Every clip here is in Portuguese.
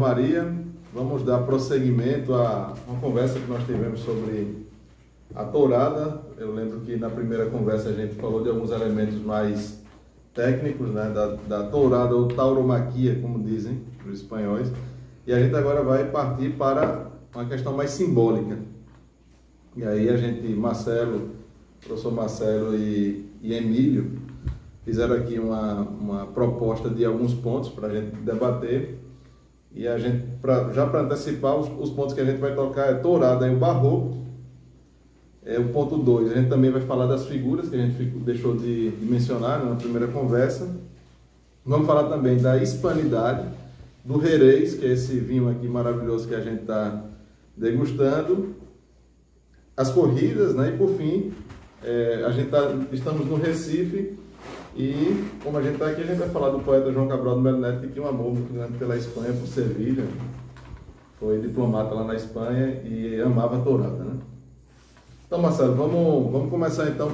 Maria. Vamos dar prosseguimento a uma conversa que nós tivemos sobre a tourada. Eu lembro que na primeira conversa a gente falou de alguns elementos mais técnicos, né, da tourada ou tauromaquia, como dizem os espanhóis. E a gente agora vai partir para uma questão mais simbólica. E aí a gente, professor Marcelo e Emílio, fizeram aqui uma proposta de alguns pontos para a gente debater. E a gente, já para antecipar, os pontos que a gente vai tocar é tourada e o barroco. É o ponto 2. A gente também vai falar das figuras que a gente deixou de mencionar, né, na primeira conversa. Vamos falar também da hispanidade, do Jerez, que é esse vinho aqui maravilhoso que a gente está degustando, as corridas, né, e por fim, estamos no Recife. E como a gente está aqui, a gente vai falar do poeta João Cabral do Melo Neto, que tinha um amor muito grande pela Espanha, por Sevilha. Foi diplomata lá na Espanha e amava a tourada, né? Então, Marcelo, vamos começar então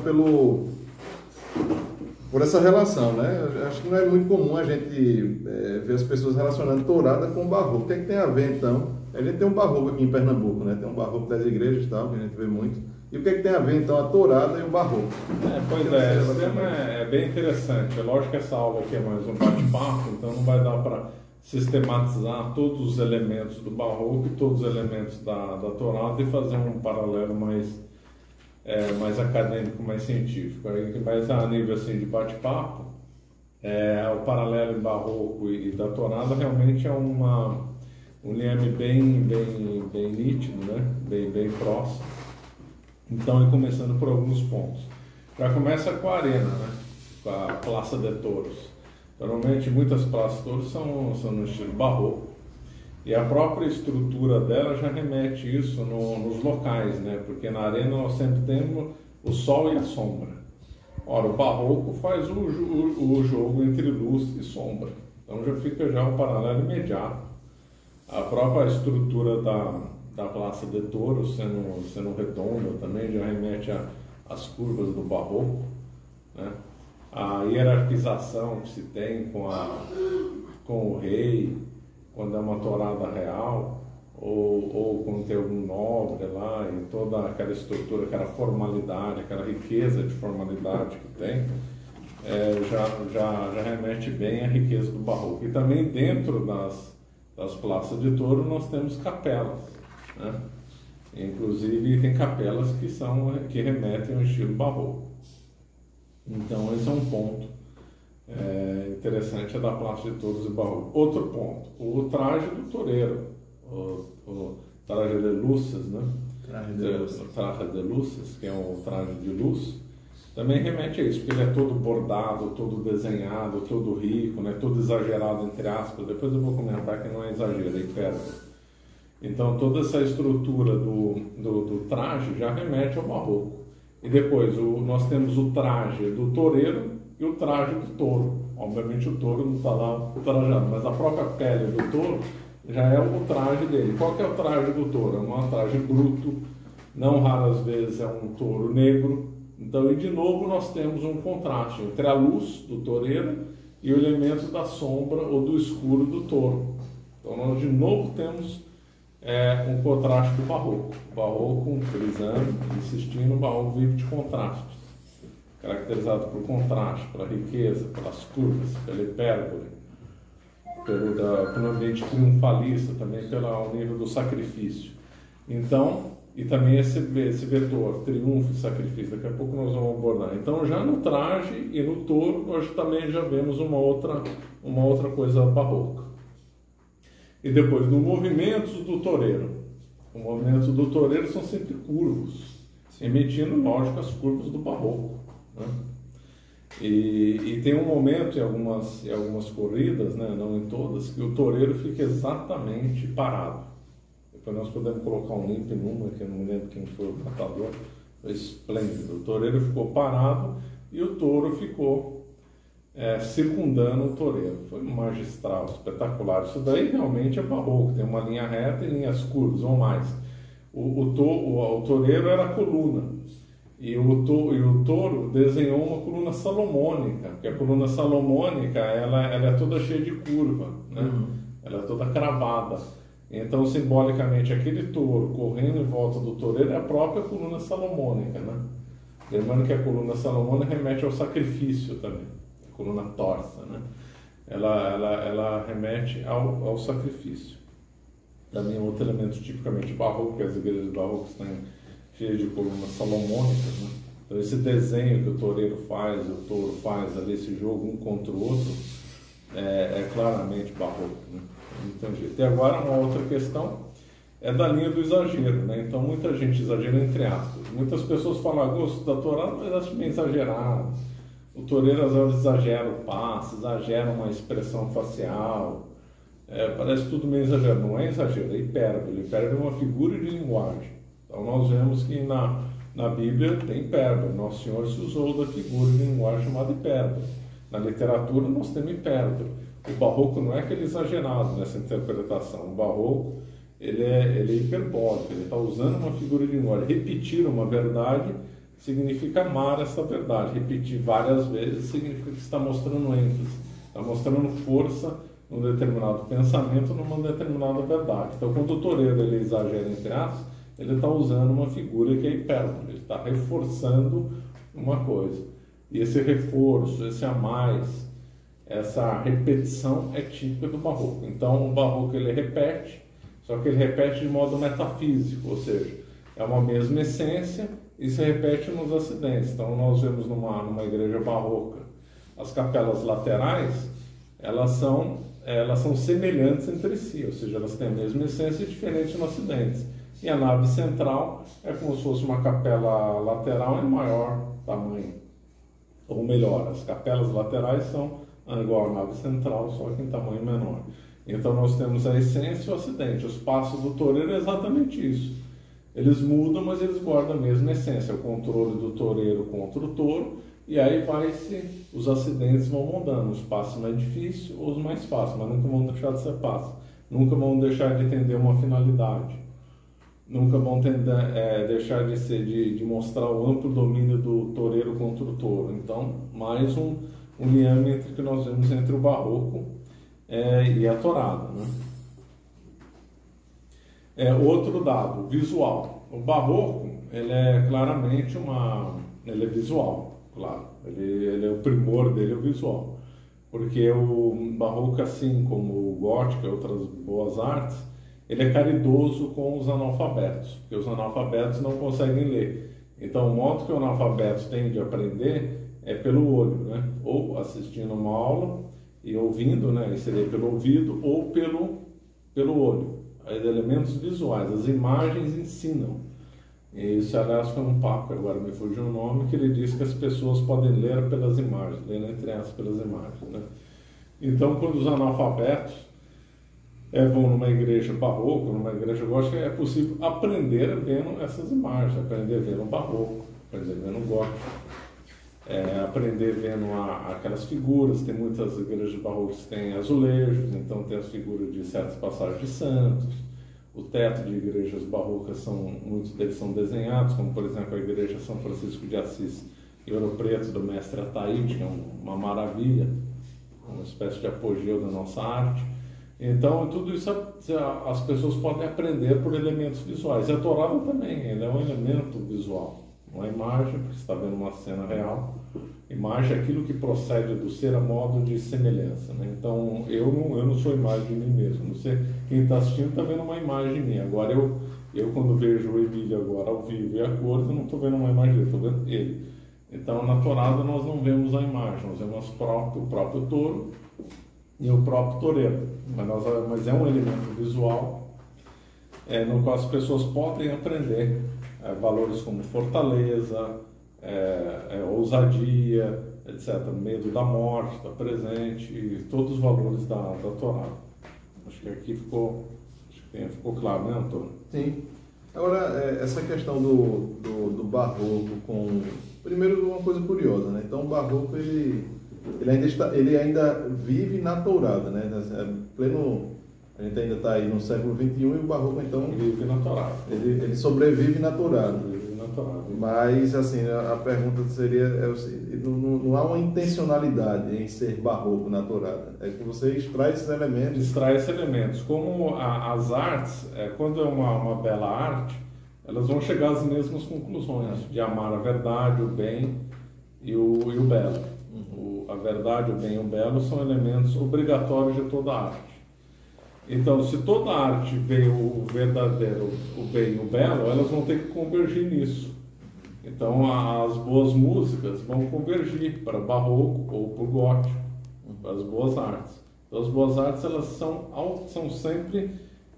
por essa relação, né? Eu acho que não é muito comum a gente ver as pessoas relacionando tourada com barroco. O que é que tem a ver, então? A gente tem um barroco aqui em Pernambuco, né? Tem um barroco das igrejas e tal, que a gente vê muito. E o que é que tem a ver, então, a tourada e o barroco? Pois é, esse tema é bem interessante. É lógico que essa aula aqui é mais um bate-papo, então não vai dar para sistematizar todos os elementos do barroco e todos os elementos da tourada e fazer um paralelo mais acadêmico, mais científico. Mas a nível assim, de bate-papo, o paralelo em barroco e da tourada realmente é um liame bem nítido, né? bem próximo. Então, começando por alguns pontos. Já começa com a arena, né? Com a Plaça de Touros. Normalmente, muitas praças de touros são no estilo barroco. E a própria estrutura dela já remete isso nos locais, né? Porque na arena nós sempre temos o sol e a sombra. Ora, o barroco faz o jogo entre luz e sombra. Então já fica o paralelo imediato. A própria estrutura da Plaça de Touros sendo redonda também já remete às curvas do barroco, né? A hierarquização que se tem com o rei, quando é uma tourada real, ou quando tem algum nobre lá, e toda aquela estrutura, aquela formalidade, aquela riqueza de formalidade que tem, já remete bem à riqueza do barroco. E também dentro das praças de touro nós temos capelas, né? Inclusive tem capelas que remetem ao estilo barroco. Então esse é um ponto interessante da Plaça de Touros e barroco. Outro ponto, o traje do toureiro, o traje de luzes, né? Traje de luzes, que é um traje de luz, também remete a isso, porque ele é todo bordado, todo desenhado, todo rico, né? Todo exagerado entre aspas. Depois eu vou comentar que não é exagero, é hipérbole. Então toda essa estrutura do traje já remete ao barroco. E depois nós temos o traje do toureiro e o traje do touro. Obviamente o touro não está lá trajado, mas a própria pele do touro já é o traje dele. Qual que é o traje do touro? É um traje bruto, não raras vezes é um touro negro. Então, e de novo nós temos um contraste entre a luz do toureiro e o elemento da sombra ou do escuro do touro. Então nós de novo temos um contraste do barroco. O barroco, frisando, insistindo, o barroco vive de contrastes, caracterizado por contraste, pela riqueza, pelas curvas, pela hipérbole, pelo ambiente triunfalista, também pelo nível do sacrifício. Então, e também esse vetor, triunfo e sacrifício, daqui a pouco nós vamos abordar. Então, já no traje e no touro, nós também já vemos uma outra coisa barroca. E depois, nos movimentos do toureiro. Os movimentos do toureiro são sempre curvos, emitindo, lógico, as curvas do barroco, né? E tem um momento em algumas corridas, né, não em todas, que o toureiro fica exatamente parado. Depois nós podemos colocar um link numa, que eu não lembro quem foi o catador, foi esplêndido. O toureiro ficou parado e o touro ficou circundando o toureiro. Foi magistral, espetacular. Isso daí realmente é barroco, tem uma linha reta e linhas curvas ou mais. O toureiro era a coluna, e o touro desenhou uma coluna salomônica, porque a coluna salomônica ela é toda cheia de curva, né? ela é toda cravada. Então, simbolicamente, aquele touro correndo em volta do toureiro é a própria coluna salomônica, né? Lembrando que a coluna salomônica remete ao sacrifício também, a coluna torta, né? Ela remete ao sacrifício. Também outro elemento tipicamente barroco, que as igrejas barrocas têm cheias de colunas salomônicas, né? Então, esse desenho que o toureiro faz, o touro faz ali, esse jogo um contra o outro, é claramente barroco, né? E agora uma outra questão é da linha do exagero, né? Então muita gente exagera entre aspas. Muitas pessoas falam, gosto da tourada, mas acho meio exagerado. O toureiro às vezes exagera o passo, exagera uma expressão facial, parece tudo meio exagerado. Não é exagero, é hipérbole. Hipérbole é uma figura de linguagem. Então nós vemos que na Bíblia tem hipérbole. Nosso Senhor se usou da figura de linguagem chamada hipérbole. Na literatura nós temos hipérbole. O barroco não é aquele exagerado nessa interpretação. O barroco ele é hiperbólico, ele está usando uma figura de linguagem. Repetir uma verdade significa amar essa verdade. Repetir várias vezes significa que está mostrando ênfase, está mostrando força num determinado pensamento, numa determinada verdade. Então, quando o toureiro ele exagera entre aspas, ele está usando uma figura que é hipérbole, ele está reforçando uma coisa. E esse reforço, esse a mais, essa repetição é típica do barroco. Então, o barroco ele repete, só que ele repete de modo metafísico, ou seja, é uma mesma essência e se repete nos acidentes. Então, nós vemos numa igreja barroca, as capelas laterais, elas são semelhantes entre si, ou seja, elas têm a mesma essência e diferentes nos acidentes. E a nave central é como se fosse uma capela lateral em maior tamanho, ou melhor, as capelas laterais são igual à nave central, só que em tamanho menor. Então nós temos a essência e o acidente. Os passos do toureiro é exatamente isso. Eles mudam, mas eles guardam a mesma essência, o controle do toureiro contra o touro, e aí os acidentes vão mudando, os passos mais difíceis ou os mais fáceis, mas nunca vão deixar de ser passos, nunca vão deixar de entender uma finalidade, nunca vão deixar de mostrar o amplo domínio do toureiro contra o touro. Então, mais um liame entre que nós vemos entre o barroco e a tourada, né? Outro dado, visual. O barroco, ele é claramente ele é visual, claro. Ele é o primor dele, é o visual. Porque o barroco, assim como o gótico e outras boas artes, ele é caridoso com os analfabetos, porque os analfabetos não conseguem ler. Então, o modo que o analfabeto tem de aprender é pelo olho, né? Ou assistindo uma aula e ouvindo, né? Seria pelo ouvido ou pelo olho. Os elementos visuais, as imagens ensinam. E isso, aliás, foi um papo, agora me fugiu o nome, que ele diz que as pessoas podem ler pelas imagens, ler entre aspas pelas imagens, né? Então, quando os analfabetos vão numa igreja barroca, numa igreja gótica, é possível aprender vendo essas imagens, aprender vendo o barroco, aprender vendo o gótico. Aprender vendo aquelas figuras. Tem muitas igrejas barrocas que têm azulejos, então tem as figuras de certas passagens de santos. O teto de igrejas barrocas, muitos deles são desenhados, como por exemplo a igreja São Francisco de Assis em Ouro Preto do mestre Ataíde, que é uma maravilha, uma espécie de apogeu da nossa arte. Então tudo isso as pessoas podem aprender por elementos visuais. E a tourada também, ele é um elemento visual. Uma imagem, porque você está vendo uma cena real. Imagem é aquilo que procede do ser a modo de semelhança, né? Então, eu não sou imagem de mim mesmo. Não sei, quem está assistindo está vendo uma imagem de mim. Agora, eu quando vejo o Emílio agora ao vivo e a cores, eu não estou vendo uma imagem dele, estou vendo ele. Então, na tourada, nós não vemos a imagem, nós vemos o próprio touro e o próprio toureiro. Mas é um elemento visual no qual as pessoas podem aprender valores como fortaleza, ousadia, etc. Medo da morte, está presente, e todos os valores da tourada. Acho que aqui ficou claro, né, Antônio? Sim. Agora, essa questão do barroco com... Primeiro, uma coisa curiosa, né? Então, o barroco, ele ainda vive na tourada, né? A gente ainda está aí no século XXI e o barroco, então... Vive na tourada. Ele sobrevive na tourada. torada. Mas, assim, a pergunta seria, não há uma intencionalidade em ser barroco na torada. É que você extrai esses elementos. Extrai esses elementos. Como as artes, quando é uma bela arte, elas vão chegar às mesmas conclusões, de amar a verdade, o bem e o belo. A verdade, o bem e o belo são elementos obrigatórios de toda arte. Então, se toda arte veio o verdadeiro, o bem e o belo, elas vão ter que convergir nisso. Então, as boas músicas vão convergir para barroco ou para o gótico, para as boas artes. Então, as boas artes, elas são sempre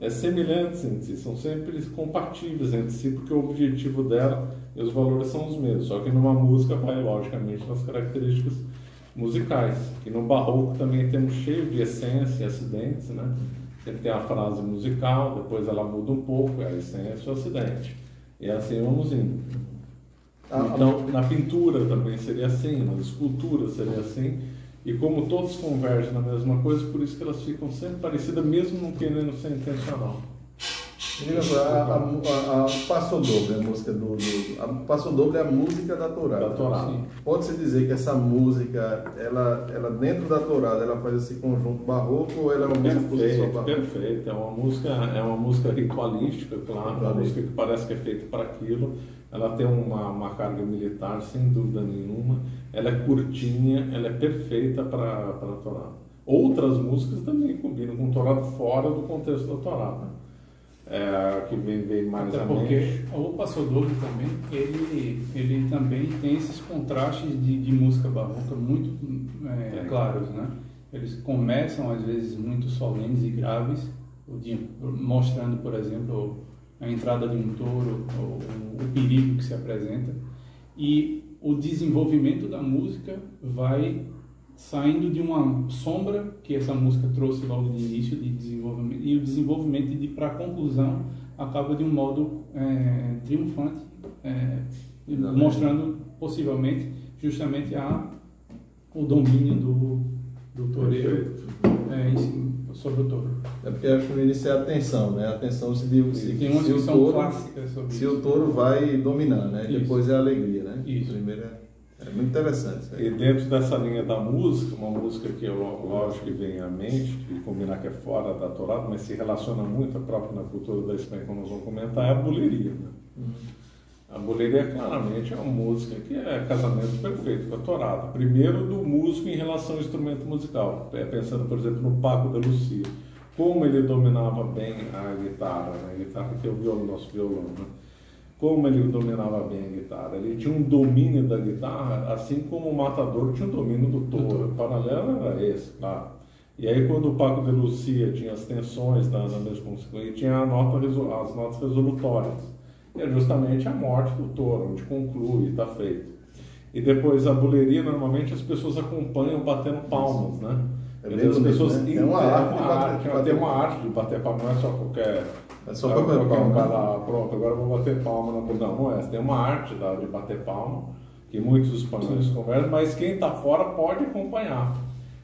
semelhantes entre si, são sempre compatíveis entre si, porque o objetivo dela e os valores são os mesmos. Só que numa música vai, logicamente, nas características musicais. Que no barroco também temos cheio de essência e acidentes, né? Sempre tem a frase musical, depois ela muda um pouco, é a essência e o acidente. E assim vamos indo. Então, na pintura também seria assim, nas esculturas seria assim. E como todos convergem na mesma coisa, por isso que elas ficam sempre parecidas, mesmo não querendo ser intencional. A Passo Doble, a música a Passo Doble é a música da tourada. Pode-se dizer que essa música, ela dentro da tourada, ela faz esse conjunto barroco ou ela é uma música por si só barroco? Perfeito, é uma música ritualística, claro, uma música que parece que é feita para aquilo. Ela tem uma carga militar, sem dúvida nenhuma. Ela é curtinha, ela é perfeita para a tourada. Outras músicas também combinam com tourada fora do contexto da tourada. Que vem mais até porque o Passo Doble também, ele também tem esses contrastes de música barroca muito claros, né? Eles começam às vezes muito solenes e graves, mostrando, por exemplo, a entrada de um touro, o perigo que se apresenta, e o desenvolvimento da música vai saindo de uma sombra que essa música trouxe logo de início de desenvolvimento, e o desenvolvimento para a conclusão acaba de um modo triunfante, mostrando possivelmente justamente o domínio do toureiro sobre o touro. É porque acho que no início é a tensão, né? A tensão tem uma discussão clássica sobre se o touro vai dominar, né? Isso. Depois é a alegria, né? Isso. Primeiro é muito interessante. E dentro dessa linha da música, uma música que lógico que vem à mente, que combinar que é fora da tourada, mas se relaciona muito própria na cultura da Espanha, como nós vamos comentar, é a buleria. Né? A buleria claramente é uma música que é casamento perfeito com a tourada. Primeiro do músico em relação ao instrumento musical, pensando por exemplo no Paco de Lucía, como ele dominava bem a guitarra, né? A guitarra que é o nosso violão, né? Como ele dominava bem a guitarra. Ele tinha um domínio da guitarra, assim como o matador tinha um domínio do touro. O paralelo era esse, claro. E aí quando o Paco de Lucía tinha as tensões da mesma música, ele tinha as notas resolutórias. E é justamente a morte do touro, onde conclui, está feito. E depois a buleria, normalmente as pessoas acompanham batendo palmas, né? As pessoas tem uma arte de bater palma, não é só qualquer... É só bater palma. Pronto, agora eu vou bater palma. Não é. Tem uma arte de bater palma, que muitos espanhóis conversam, mas quem está fora pode acompanhar.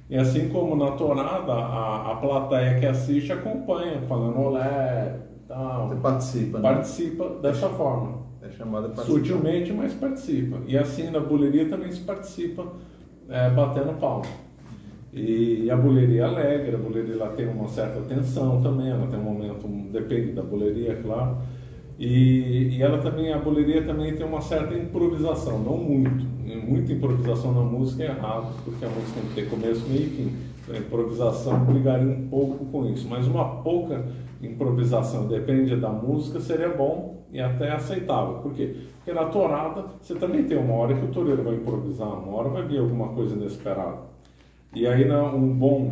E assim como na tourada, a plateia que assiste acompanha, falando olé, tal. Você participa, né? Participa dessa forma. É chamada de participar. Sutilmente, mas participa. E assim na buleria também se participa batendo palma. E a buleria alegre, a buleria ela tem uma certa tensão também, ela tem um momento, depende da buleria, claro. E ela também, a buleria também tem uma certa improvisação, não muito. Muita improvisação na música é errado, porque a música tem que ter começo, meio e fim. Então, a improvisação brigaria um pouco com isso, mas uma pouca improvisação, depende da música, seria bom e até aceitável. Por quê? Porque na tourada você também tem uma hora que o toureiro vai improvisar, uma hora vai vir alguma coisa inesperada. E aí um bom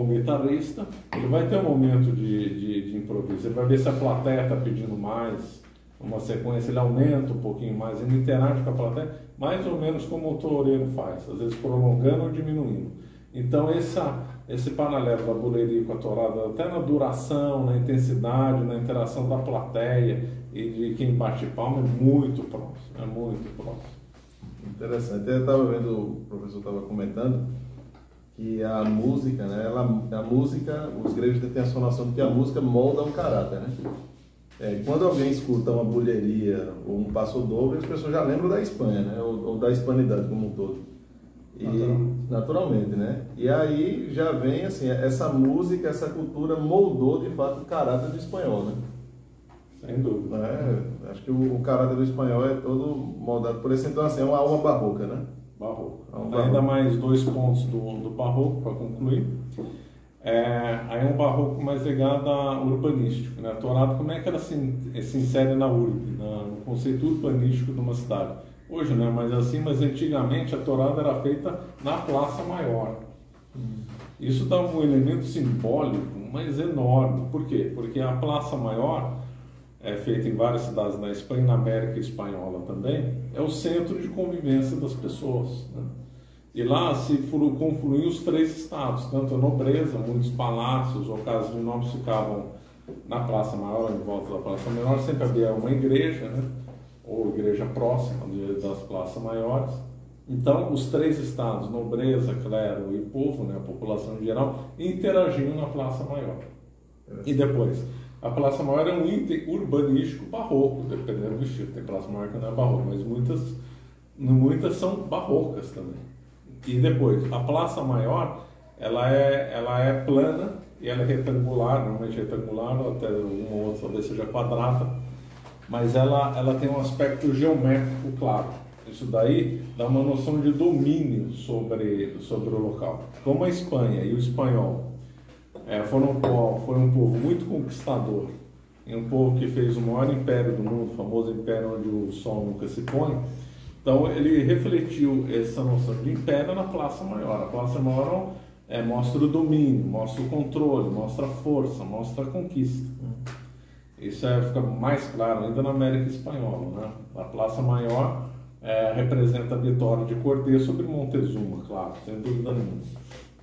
guitarrista, ele vai ter um momento de improviso, ele vai ver se a plateia está pedindo mais, uma sequência, ele aumenta um pouquinho mais, ele interage com a plateia, mais ou menos como o toureiro faz, às vezes prolongando ou diminuindo. Então esse paralelo da buleria com a tourada, até na duração, na intensidade, na interação da plateia e de quem bate palma é muito próximo, Interessante, eu estava vendo, o professor estava comentando, que a música, né, os gregos têm a noção de que a música molda um caráter, né? quando alguém escuta uma bulheria ou um passo doble, as pessoas já lembram da Espanha, né? Ou da hispanidade como um todo. E, naturalmente, né? E aí já vem, assim, essa música, essa cultura moldou, de fato, o caráter do espanhol, né? Sem dúvida. Acho que o caráter do espanhol é todo moldado por esse. Então, assim, é uma alma barroca, né? Barroco. Ainda mais 2 pontos do barroco para concluir. Aí é um barroco mais ligado a urbanístico, né? A Torada, como é que ela se insere na urbe, no conceito urbanístico de uma cidade? Hoje não é mais assim, mas antigamente a Torada era feita na Praça Maior. Isso dá um elemento simbólico, mas enorme. Por quê? Porque a Praça Maior, feita em várias cidades na Espanha e na América Espanhola também, é o centro de convivência das pessoas, né? E lá se confluem os 3 estados, tanto a nobreza, muitos palácios ou casas de nobres ficavam na Praça Maior, em volta da Praça Maior, sempre havia uma igreja, né? Ou igreja próxima das praças maiores. Então, os 3 estados, nobreza, clero e povo, né, a população em geral, interagiam na Praça Maior. E depois, a Praça Maior é um item urbanístico barroco, dependendo do estilo. Tem Praça Maior que não é barroco, mas muitas são barrocas também. E depois, a Praça Maior, ela é plana e ela é retangular, normalmente retangular, ou até uma ou outra talvez seja quadrada, mas ela tem um aspecto geométrico claro. Isso daí dá uma noção de domínio sobre o local. Como a Espanha e o espanhol foi um povo muito conquistador, e um povo que fez o maior império do mundo, o famoso império onde o sol nunca se põe. Então ele refletiu essa noção de império na Praça Maior. A Praça Maior mostra o domínio, mostra o controle, mostra a força, mostra a conquista. Isso fica mais claro ainda na América Espanhola, né? A Praça Maior representa a vitória de Cortés sobre Montezuma, claro, sem dúvida nenhuma.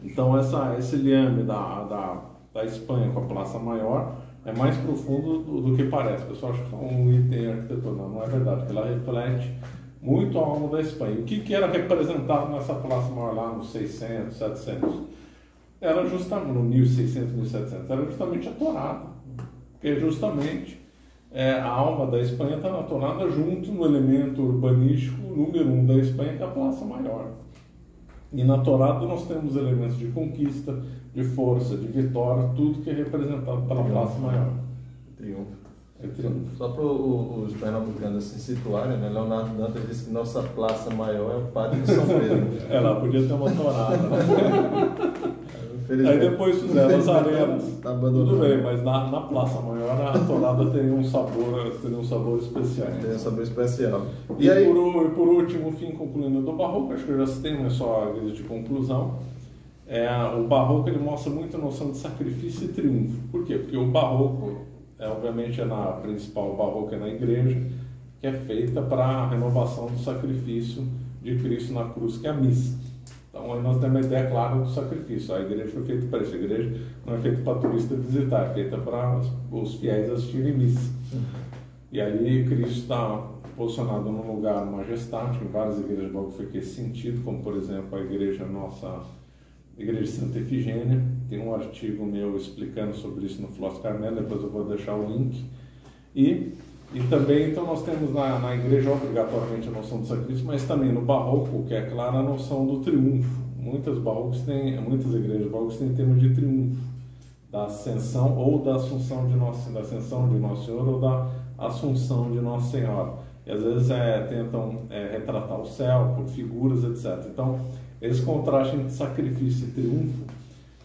Então esse liame da Espanha com a Praça Maior é mais profundo do que parece. O pessoal acha que é um item arquitetônico, não é verdade, porque ela reflete muito a alma da Espanha. O que era representado nessa Praça Maior lá nos 600, 700? Era justamente, no 1600, 1700, era justamente a Torada. Porque justamente a alma da Espanha está na Torada junto no elemento urbanístico número 1 da Espanha, que é a Praça Maior. E na Torada nós temos elementos de conquista, de força, de vitória, tudo que é representado pela Praça Maior. Triunfo. Triunfo. Só para os pernambucanos se situarem, né? Leonardo Dantas disse que nossa Praça Maior é o Pátio de São Pedro. Ela podia ter uma Torada, né? Aí depois fizeram as arenas, tudo bem, mas na Praça Maior a Torada teria um sabor especial. Tem um sabor especial. E aí, por último, concluindo do Barroco, acho que eu já citei, mas só a guisa de conclusão, o Barroco ele mostra muito a noção de sacrifício e triunfo. Por quê? Porque o Barroco, obviamente, na principal, o Barroco é na igreja, que é feita para a renovação do sacrifício de Cristo na cruz, que é a missa. Então, aí nós temos uma ideia clara do sacrifício. A igreja foi feita para isso. A igreja não é feita para turista visitar, é feita para os fiéis assistirem missa. E ali Cristo está posicionado num lugar majestático. Em várias igrejas logo foi que esse sentido, como por exemplo a igreja Igreja de Santa Efigênia. Tem um artigo meu explicando sobre isso no Floss Carmelo, depois eu vou deixar o link. E também, então, nós temos na igreja obrigatoriamente a noção do sacrifício, mas também no barroco, que é clara a noção do triunfo. Muitas igrejas barrocas têm termo de triunfo, da ascensão ou da assunção de da ascensão de Nosso Senhor ou da assunção de Nossa Senhora. E às vezes tentam retratar o céu por figuras, etc. Então, esse contraste entre sacrifício e triunfo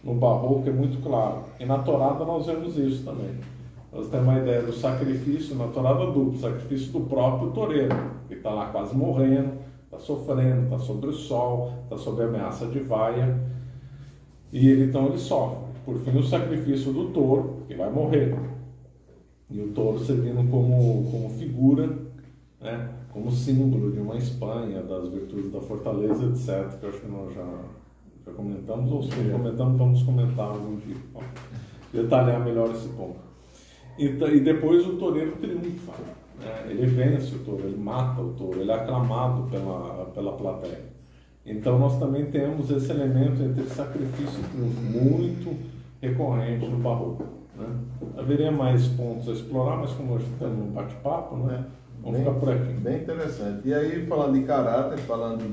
no barroco é muito claro. E na Torada nós vemos isso também. Nós temos uma ideia do sacrifício na Torada duplo, sacrifício do próprio toureiro, que está lá quase morrendo, está sofrendo, está sobre o sol, está sob ameaça de vaia, e então ele sofre. Por fim, o sacrifício do touro, que vai morrer, e o touro servindo como figura, né, como símbolo de uma Espanha, das virtudes da fortaleza, etc., que eu acho que nós já comentamos, ou se não comentamos, vamos comentar algum dia. Bom, detalhar melhor esse ponto. E depois o toureiro triunfa, né? Ele vence o touro, ele mata o touro, ele é aclamado pela plateia. Então nós também temos esse elemento entre sacrifício e triunfo muito recorrente no barroco. né? Haveria mais pontos a explorar, mas como hoje estamos num bate-papo, né? Vamos ficar por aqui. Bem interessante. E aí, falando de caráter, falando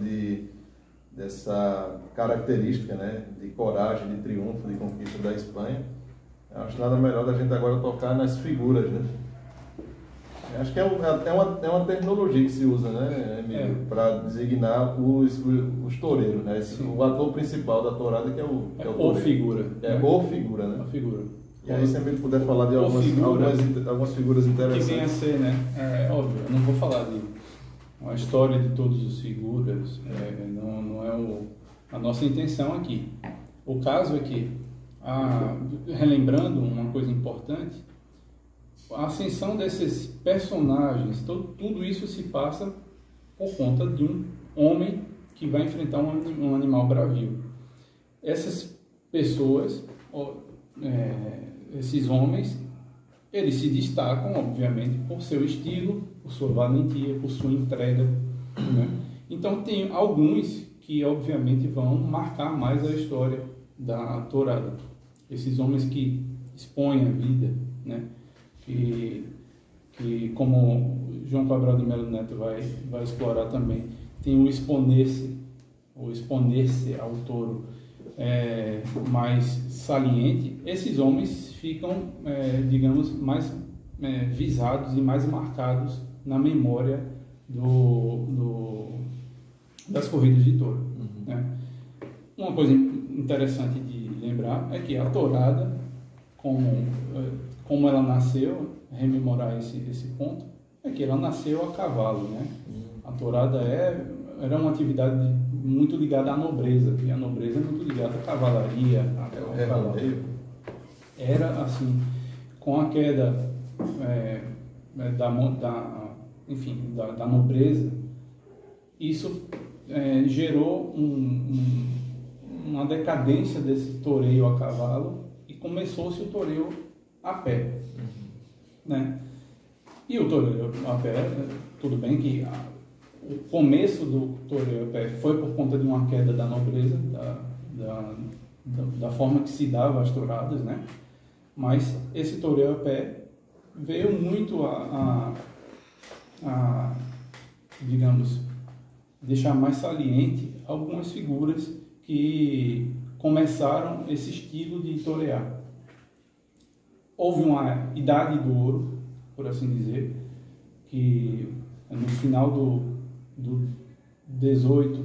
dessa característica, né, de coragem, de triunfo, de conquista da Espanha, eu acho nada melhor da gente agora tocar nas figuras, né? Eu acho que é uma terminologia que se usa, né, Emílio, para designar os toureiros, né? O ator principal da tourada que é o toureiro. Figura. O figura, né? A figura. E aí, se ele puder falar de algumas figuras interessantes. Que vem a ser, né? Óbvio, eu não vou falar de uma história de todos os figuras, não é a nossa intenção aqui. O caso é que, relembrando uma coisa importante, a ascensão desses personagens, tudo isso se passa por conta de um homem que vai enfrentar um animal bravio. Essas pessoas, esses homens, eles se destacam, obviamente, por seu estilo, por sua valentia, por sua entrega, né? Então, tem alguns que, obviamente, vão marcar mais a história da tourada. Esses homens que expõem a vida, né? Que como João Cabral de Melo Neto vai explorar também, tem o exponer-se ao touro mais saliente. Esses homens ficam, digamos, mais visados e mais marcados na memória das corridas de touro. Né? Uma coisa interessante de lembrar é que a tourada, como ela nasceu, rememorar esse ponto, é que ela nasceu a cavalo, né? A tourada era uma atividade muito ligada à nobreza, e a nobreza é muito ligada à cavalaria, ao cavalo. Era assim, com a queda da nobreza, isso gerou uma decadência desse toureio a cavalo e começou-se o toureio a pé, né? E o toureio a pé, tudo bem que o começo do toureio a pé foi por conta de uma queda da nobreza, da forma que se dava as touradas, né? Mas esse toureio a pé veio muito digamos, deixar mais saliente algumas figuras que começaram esse estilo de torear. Houve uma idade do ouro, por assim dizer, que no final do 18,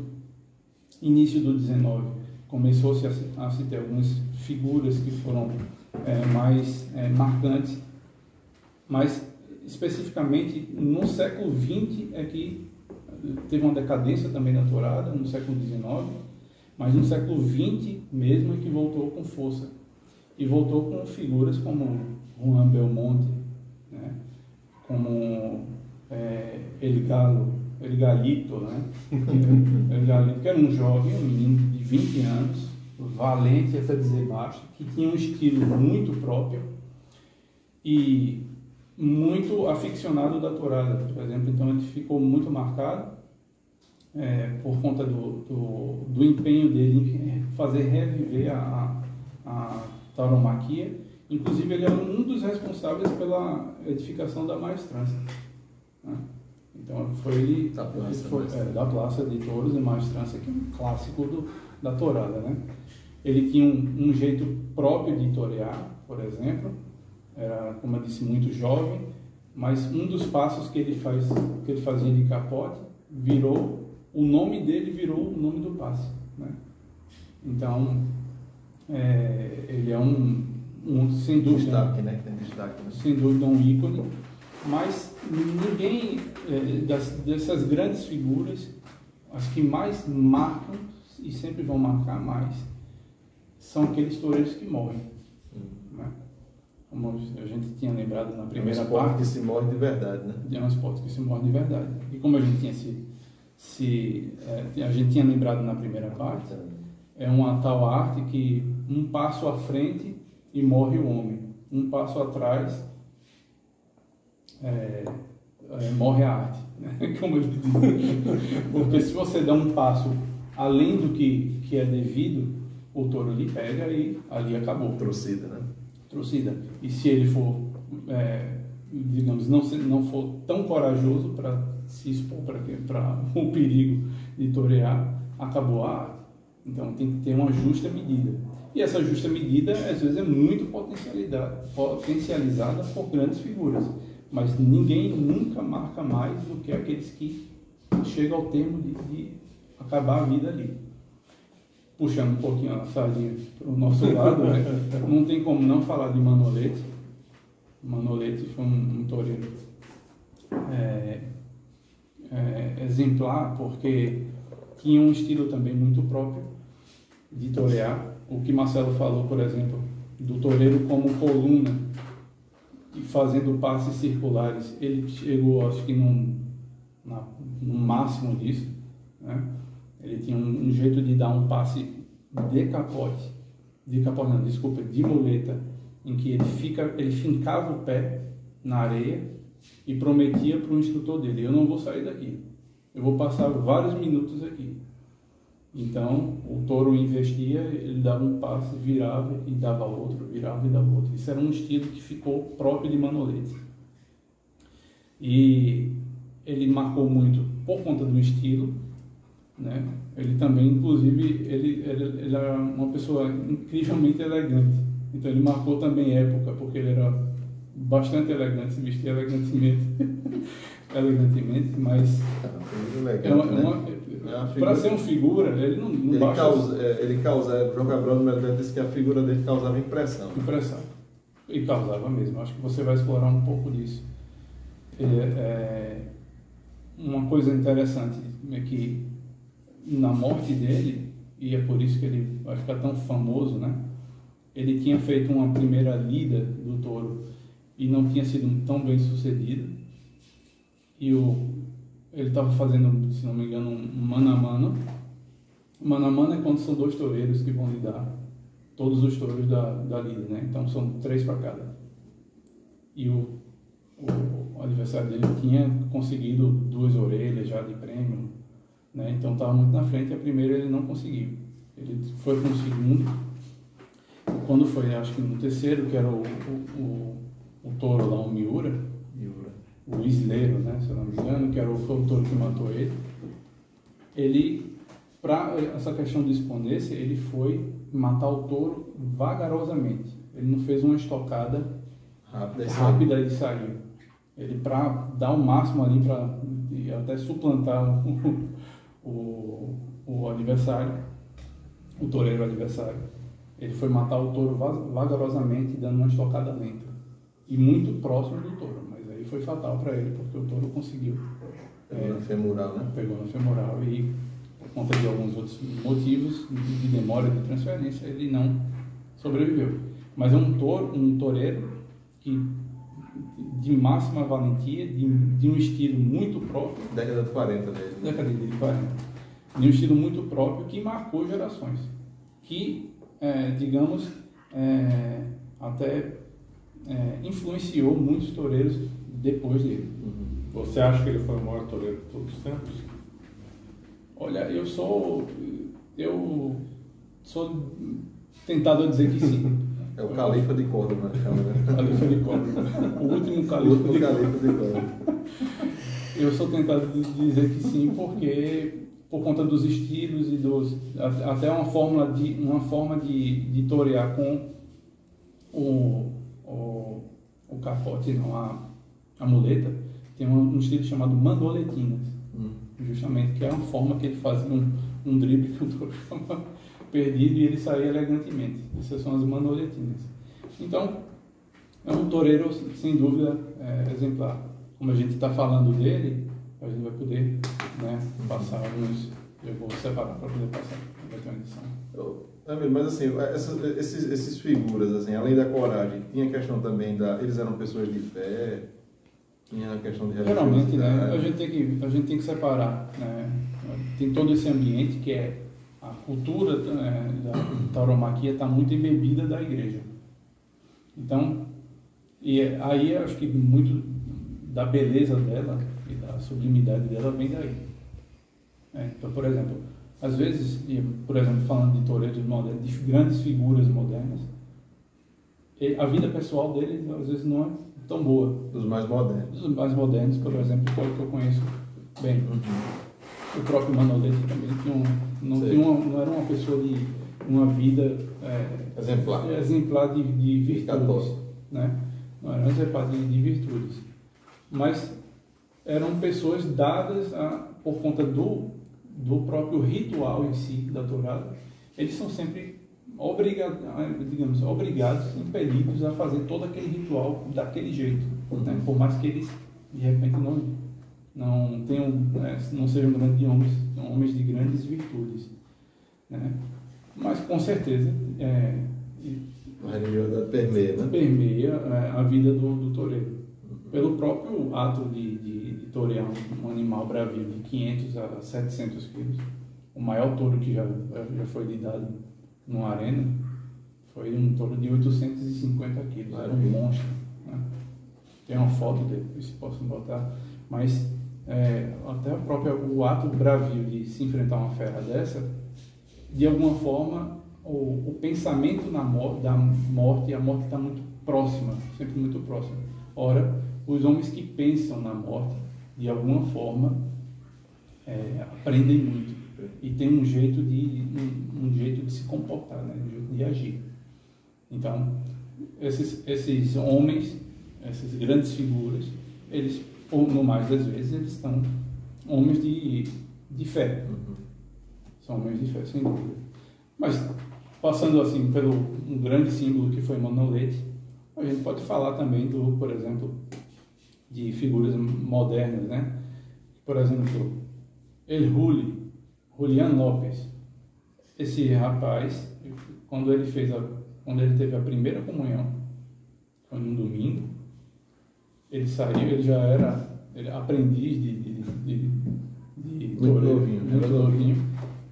início do 19, começou-se a se ter algumas figuras que foram mais marcantes, mas especificamente no século XX é que teve uma decadência também da tourada, no século XIX, mas no século XX mesmo é que voltou com força. E voltou com figuras como Juan Belmonte, né? Como El Galito, né? El Galito, que era um jovem, um menino de 20 anos, valente até dizer baixo, que tinha um estilo muito próprio e muito aficionado da tourada, por exemplo. Então ele ficou muito marcado por conta do empenho dele em fazer reviver a tauromaquia. Inclusive ele é um dos responsáveis pela edificação da maestrança, né? Então foi ele da Plaça de Touros e Maestrança, que é um clássico da tourada, né? Ele tinha um jeito próprio de torear, por exemplo. Era, como eu disse, muito jovem, mas um dos passos que ele fazia de capote o nome dele virou o nome do passe, né? Então ele é sem dúvida, destaque, né? Tem destaque, né? Sem dúvida um ícone, mas ninguém dessas grandes figuras, as que mais marcam e sempre vão marcar mais, são aqueles toureiros que morrem, né? Como a gente tinha lembrado na primeira parte. É um esporte que se morre de verdade, né? É um esporte que se morre de verdade. E como a gente tinha lembrado na primeira parte, é uma tal arte que um passo à frente e morre o homem, um passo atrás morre a arte, né? Como eu digo. Porque se você dá um passo além do que é devido, o touro lhe pega e ali acabou. Torcida, né? torcida. E se ele for, digamos, não for tão corajoso para se expor para o perigo de torear, acabou a arte. Então tem que ter uma justa medida. E essa justa medida, às vezes, é muito potencializada por grandes figuras. Mas ninguém nunca marca mais do que aqueles que chegam ao termo de acabar a vida ali. Puxando um pouquinho a sardinha para o nosso lado, né? Não tem como não falar de Manolete. Manolete foi um toureiro exemplar, porque tinha um estilo também muito próprio de torear. O que Marcelo falou, por exemplo, do toureiro como coluna e fazendo passes circulares, ele chegou, acho que no máximo disso, né? Ele tinha um jeito de dar um passe de muleta, em que ele fincava o pé na areia e prometia para o instrutor dele: eu não vou sair daqui, eu vou passar vários minutos aqui. Então o touro investia, ele dava um passe, virava e dava outro, virava e dava outro. Isso era um estilo que ficou próprio de Manolete. E ele marcou muito por conta do estilo, né? Ele também, inclusive, ele era uma pessoa incrivelmente elegante. Então ele marcou também época, porque ele era bastante elegante, se vestia elegantemente, mas para ser uma figura, ele não basta... João Cabral no Melo disse que a figura dele causava impressão. E causava mesmo. Acho que você vai explorar um pouco disso. Uma coisa interessante é que na morte dele, e é por isso que ele vai ficar tão famoso, né? Ele tinha feito uma primeira lida do touro e não tinha sido tão bem sucedido. E ele estava fazendo, se não me engano, um mano a mano. Mano a mano é quando são dois toureiros que vão lidar todos os touros da lida, né? Então são 3 para cada. E o adversário dele tinha conseguido 2 orelhas já de prêmio, né? Então estava muito na frente. E a primeira ele não conseguiu. Ele foi para o segundo. Quando foi, acho que no terceiro, que era o touro lá, o Miura, o Isleiro, né, se eu não me engano, que foi o touro que matou ele. Ele, para essa questão de exponência, ele foi matar o touro vagarosamente. Ele não fez uma estocada rápida e saiu. Ele, para dar o máximo ali, para até suplantar o adversário, o toureiro adversário, ele foi matar o touro vagarosamente, dando uma estocada lenta e muito próximo do touro, mas aí foi fatal para ele, porque o touro conseguiu. Pegou na femoral, né? Pegou na femoral e, por conta de alguns outros motivos de demora de transferência, ele não sobreviveu. Mas é um toureiro que, de máxima valentia, de um estilo muito próprio. Década de 40 dele. Década de 40. De um estilo muito próprio que marcou gerações. Que, digamos, até influenciou muitos toureiros depois dele. Você acha que ele foi o maior toureiro de todos os tempos? Olha, eu sou tentado a dizer que sim. É o Califa de Córdoba, né? Califa de Córdoba. O último Califa de Córdoba. Eu sou tentado a dizer que sim, porque por conta dos estilos e até uma forma de torear com o capote, não, a muleta, tem um estilo chamado manoletinas, justamente, que é uma forma que ele fazia um drible que o touro ficava perdido e ele saía elegantemente. Essas são as manoletinas. Então, é um toureiro, sem dúvida, exemplar. Como a gente está falando dele, a gente vai poder, né, passar alguns. Eu vou separar para poder passar a edição. Mas assim, esses figuras, assim, além da coragem, tinha a questão também eles eram pessoas de fé, tinha a questão de religiosidade. Geralmente, né, a gente tem que separar, né, tem todo esse ambiente que é a cultura da tauromaquia está muito embebida da igreja. Então, e aí eu acho que muito da beleza dela e da sublimidade dela vem daí. Então, por exemplo, às vezes, falando de toureiros modernos, de grandes figuras modernas, a vida pessoal dele às vezes não é tão boa. Dos mais modernos. Dos mais modernos, por exemplo, que é o que eu conheço bem. O próprio Manolete também não era uma pessoa de uma vida exemplar de virtudes, né? Não era um exemplar de virtudes, mas eram pessoas dadas por conta do próprio ritual em si da Torá. Eles são sempre obrigados, impelidos a fazer todo aquele ritual daquele jeito, né? Por mais que eles de repente não sejam grandes homens de grandes virtudes, né? Mas com certeza a religiosidade permeia, né? Permeia a vida do toureiro. Pelo próprio ato de torear um animal bravio de 500 a 700 quilos, o maior touro que já foi lidado numa arena foi um touro de 850 quilos, era um monstro, né? Tem uma foto dele, se posso botar, mas até o ato bravio de se enfrentar uma fera dessa, de alguma forma o pensamento da morte, a morte está muito próxima, sempre muito próxima. Ora, os homens que pensam na morte, de alguma forma, aprendem muito e tem um jeito de se comportar, né? Um jeito de agir. Então, esses homens, essas grandes figuras, eles, ou no mais das vezes, eles são homens de fé. São homens de fé, sem dúvida. Mas, passando assim pelo um grande símbolo que foi Manolete, a gente pode falar também por exemplo, de figuras modernas, né? Por exemplo, Julián Lopes. Esse rapaz, quando ele teve a primeira comunhão, foi num domingo, ele já era aprendiz de toureiro, muito novinho.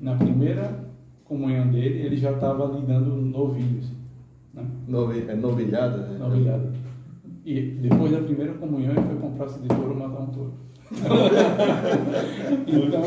Na primeira comunhão dele, ele já estava lidando novilhos, né? Novilhada, né? Novilhada. E depois da primeira comunhão, ele foi comprar de touro, matar um touro. Então,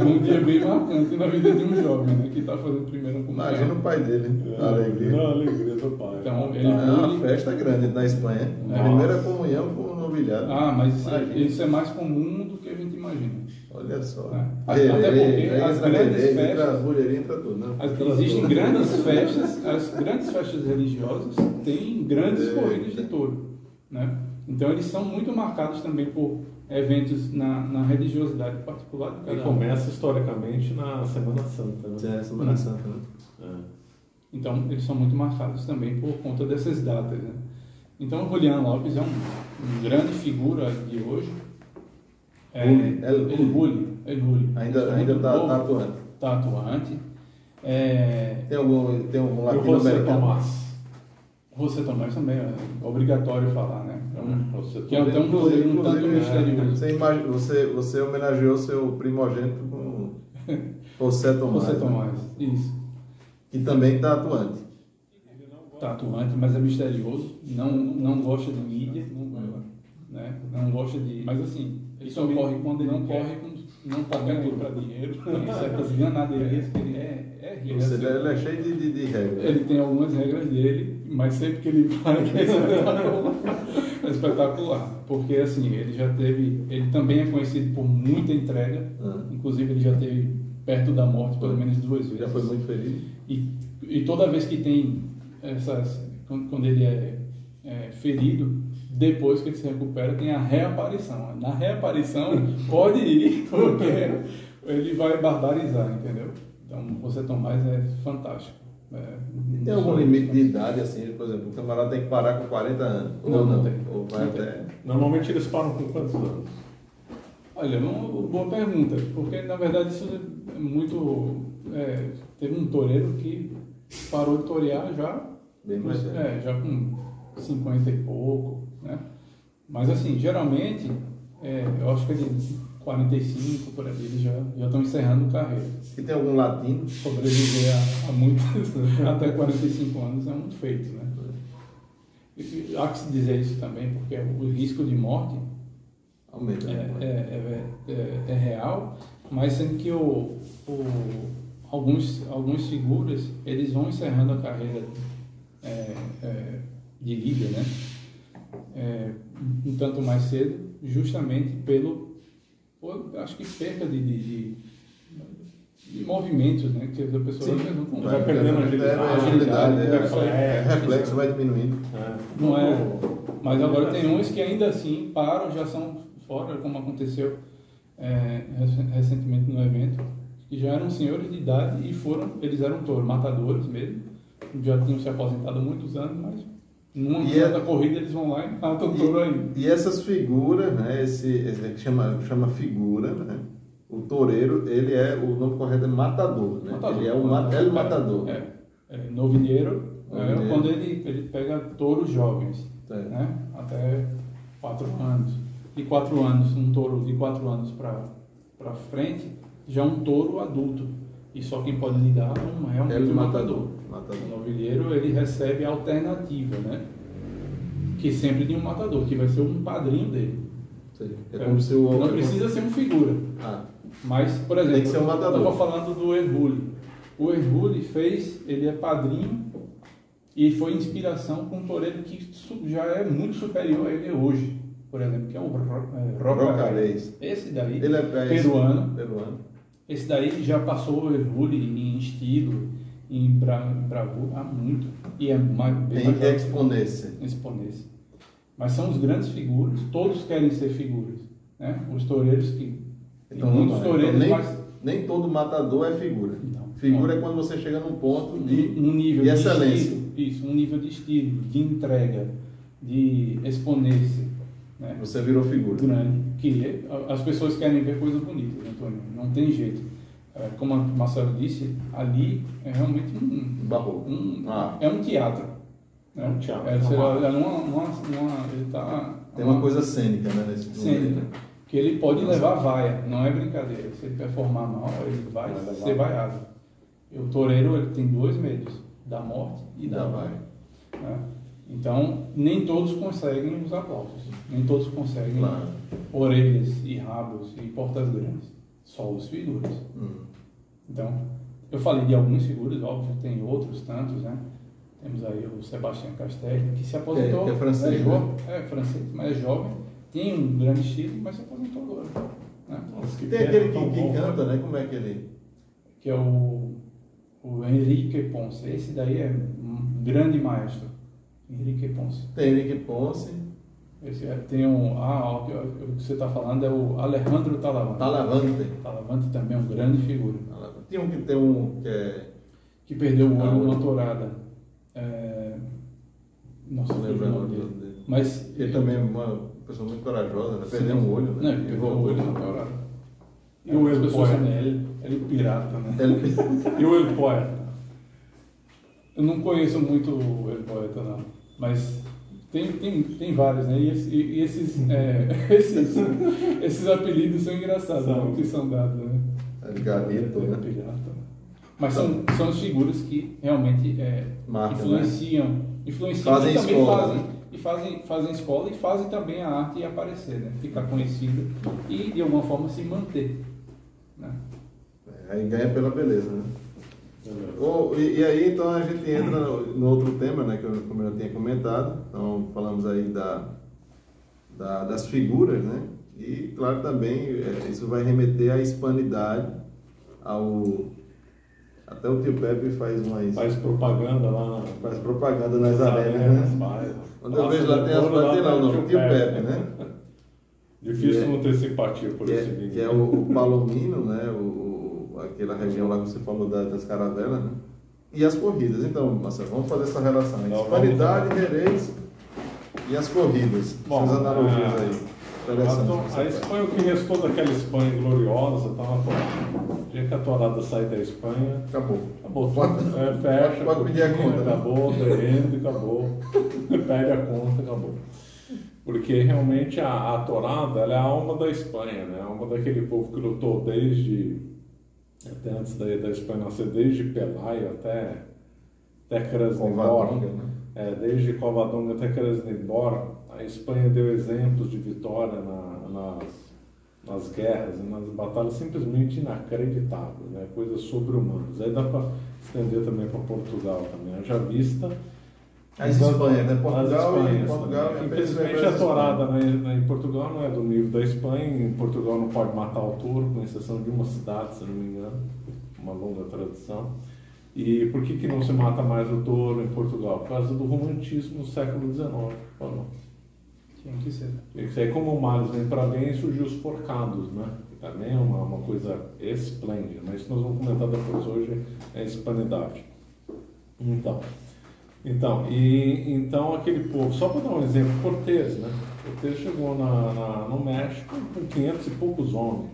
um dia bem marcante na vida de um jovem, né, que está fazendo a primeira comunhão. Imagina o pai dele, a alegria do pai. Então, é uma festa grande na Espanha. Primeira comunhão com novilhado. Mas isso é mais comum do que a gente imagina. Olha só. Até porque as grandes festas... mulherinha entra tudo, né? Existem grandes festas, as grandes festas religiosas têm grandes corridas de touro, né? Então eles são muito marcados também por eventos na religiosidade particular de cada um. E começa historicamente na Semana Santa, né? Semana Santa, né? Então eles são muito marcados também por conta dessas datas, né? Então o Julián Lopes é um grande figura de hoje. El Bulli. Ainda está atuante. Está atuante. Tem algum latino-americano? José Tomás também é obrigatório falar, né? Que é até um tanto misterioso. Você homenageou seu primogênito com José Tomás. José Tomás, isso. Que também está atuante. Está atuante, mas é misterioso. Não gosta de mídia, né? Não gosta de... Mas assim, isso ocorre quando ele não está ganhando para dinheiro. Tem certas ganaderias que ele é rico. Ele é cheio de regras. Ele tem algumas regras dele, mas sempre que ele vai é espetacular. Porque assim, ele também é conhecido por muita entrega. Inclusive ele já esteve perto da morte pelo menos 2 vezes. Já foi muito feliz. E toda vez que tem quando ele é ferido, depois que ele se recupera, tem a reaparição. Na reaparição, pode ir, porque ele vai barbarizar, entendeu? Então, você Tomás é fantástico. Tem algum limite de idade, assim, por exemplo, o camarada tem que parar com 40 anos? Não tem. Ou vai até... Normalmente eles param com quantos anos? Olha, uma boa pergunta, porque na verdade isso é muito... teve um toureiro que parou de torear já, já com 50 e pouco, né? Mas assim, geralmente, eu acho que de 45 por aí, eles já estão encerrando carreira. E tem algum latino? Sobreviver a muitos, até 45 anos é um feito, né? E há que se dizer isso também, porque o risco de morte aumenta, é real, mas sendo que alguns figuras, eles vão encerrando a carreira de líder, né? Um tanto mais cedo, justamente acho que perca de movimentos, né? Que a pessoa vai perdendo agilidade, reflexo vai diminuindo. Não é, mas agora tem uns que ainda assim param, já são fora, como aconteceu recentemente no evento, que já eram senhores de idade e eles eram touros, matadores mesmo, já tinham se aposentado há muitos anos, mas numa certa corrida eles vão lá e matam o touro ainda. E essas figuras, né, esse que chama figura, né? O toureiro, o nome correto é matador, né? Matador, ele é o matador. Novilheiro, quando ele pega touros jovens, né? Até 4 anos. De 4 anos, um touro de 4 anos para frente, já um touro adulto. E só quem pode lidar é o matador. O novilheiro, ele recebe a alternativa, né? Que sempre de um matador, que vai ser um padrinho dele. É como se não precisa ser uma figura. Mas, por exemplo, tem que ser um matador. Eu estava falando do Erhule. O Erhule ele é padrinho e foi inspiração com um toureiro que já é muito superior a ele hoje. Por exemplo, que é o Rocarez. Esse daí, ele é peruano. Esse daí já passou o Erhule em estilo, em bravura, há muito. E é tem exponência. Mas são os grandes figuras, todos querem ser figuras. Né? Os toureiros que... muitos toureiros, nem todo matador é figura. Figura é quando você chega num ponto de nível de excelência. Um nível de estilo, de entrega, de exponência. Né? Você virou figura. Grande, que as pessoas querem ver coisas bonitas, Antônio. Não tem jeito. Como o Marcelo disse, ali é realmente é um teatro. Né? Um teatro. Tem uma coisa cênica, né? Cênica. Que ele pode levar vaia, não é brincadeira. Se ele performar mal, ele vai ser vaiado. E o toureiro ele tem 2 medos, da morte e da vaia. Né? Então, nem todos conseguem os aplausos, nem todos conseguem orelhas e rabos e portas grandes, só os figuras. Então, eu falei de algumas figuras, óbvio, tem outros tantos, né? Temos aí o Sebastião Castelli, que se aposentou, que é francês, francês, mas é jovem, tem um grande estilo, mas se aposentou agora. Né? Tem aquele que canta, né? Como é que ele... Que é o Henrique Ponce. Esse daí é um grande maestro. Henrique Ponce. Tem Henrique Ponce. Tem o que você está falando é o Alejandro Talavante. Talavante também é uma grande figura. Tem um que perdeu o olho numa tourada. Nossa, não lembro o nome dele. Mas ele também é uma pessoa muito corajosa, né? Perdeu um olho, né? Não, perdeu o olho na tourada. E o El Poeta, ele pirata, né? E o El Poeta. Eu não conheço muito o El Poeta, não. Mas tem vários, né? E esses apelidos são engraçados, né? Que são dados, né? Gareto, né? Pirata. Mas são as figuras que realmente influenciam. Fazem escola, né? Fazem escola e fazem também a arte aparecer, né? Ficar conhecida e de alguma forma se manter. Né? Aí ganha pela beleza, né? E aí então a gente entra no outro tema, né, como eu tinha comentado. Então falamos aí das figuras, né? E claro também isso vai remeter à hispanidade, até o tio Pepe faz propaganda lá, faz propaganda nas arenas, né? Quando eu vejo lá tem as bandeiras lá, o tio Pepe, né? Difícil não ter simpatia por esse vídeo. Que é o Palomino, né? Aquela região lá que você falou das caravelas, né? E as corridas. Então, Marcelo, vamos fazer essa relação. Hispanidade, Jerez e as corridas. Essas analogias aí. A Espanha, o que restou daquela Espanha gloriosa, tá na tourada. O dia que a tourada sai da Espanha, acabou. Fecha, pode pedir a conta. Acabou, terreno, acabou. Pede a conta, acabou. Porque realmente a tourada ela é a alma da Espanha, né? A alma daquele povo que lutou até antes da Espanha nascer, desde Pelayo até Krasnodar, né? Desde Covadonga até Krasnodar, a Espanha deu exemplos de vitória nas guerras, nas batalhas simplesmente inacreditáveis, né? Coisas sobre-humanas. Aí dá para estender também para Portugal também. Haja vista As Espanhas, né? Portugal e infelizmente a tourada em Portugal não é do nível da Espanha. Em Portugal não pode matar o touro, com exceção de uma cidade, se não me engano, uma longa tradição. E por que não se mata mais o touro em Portugal? Por causa do romantismo no século XIX. Tinha que ser. Isso aí, como o Males vem para bem, surgiu os forcados, né? Também é uma coisa esplêndida, mas isso nós vamos comentar depois. Hoje é a hispanidade. Então aquele povo, só para dar um exemplo, Cortés, né? Cortés chegou no México com 500 e poucos homens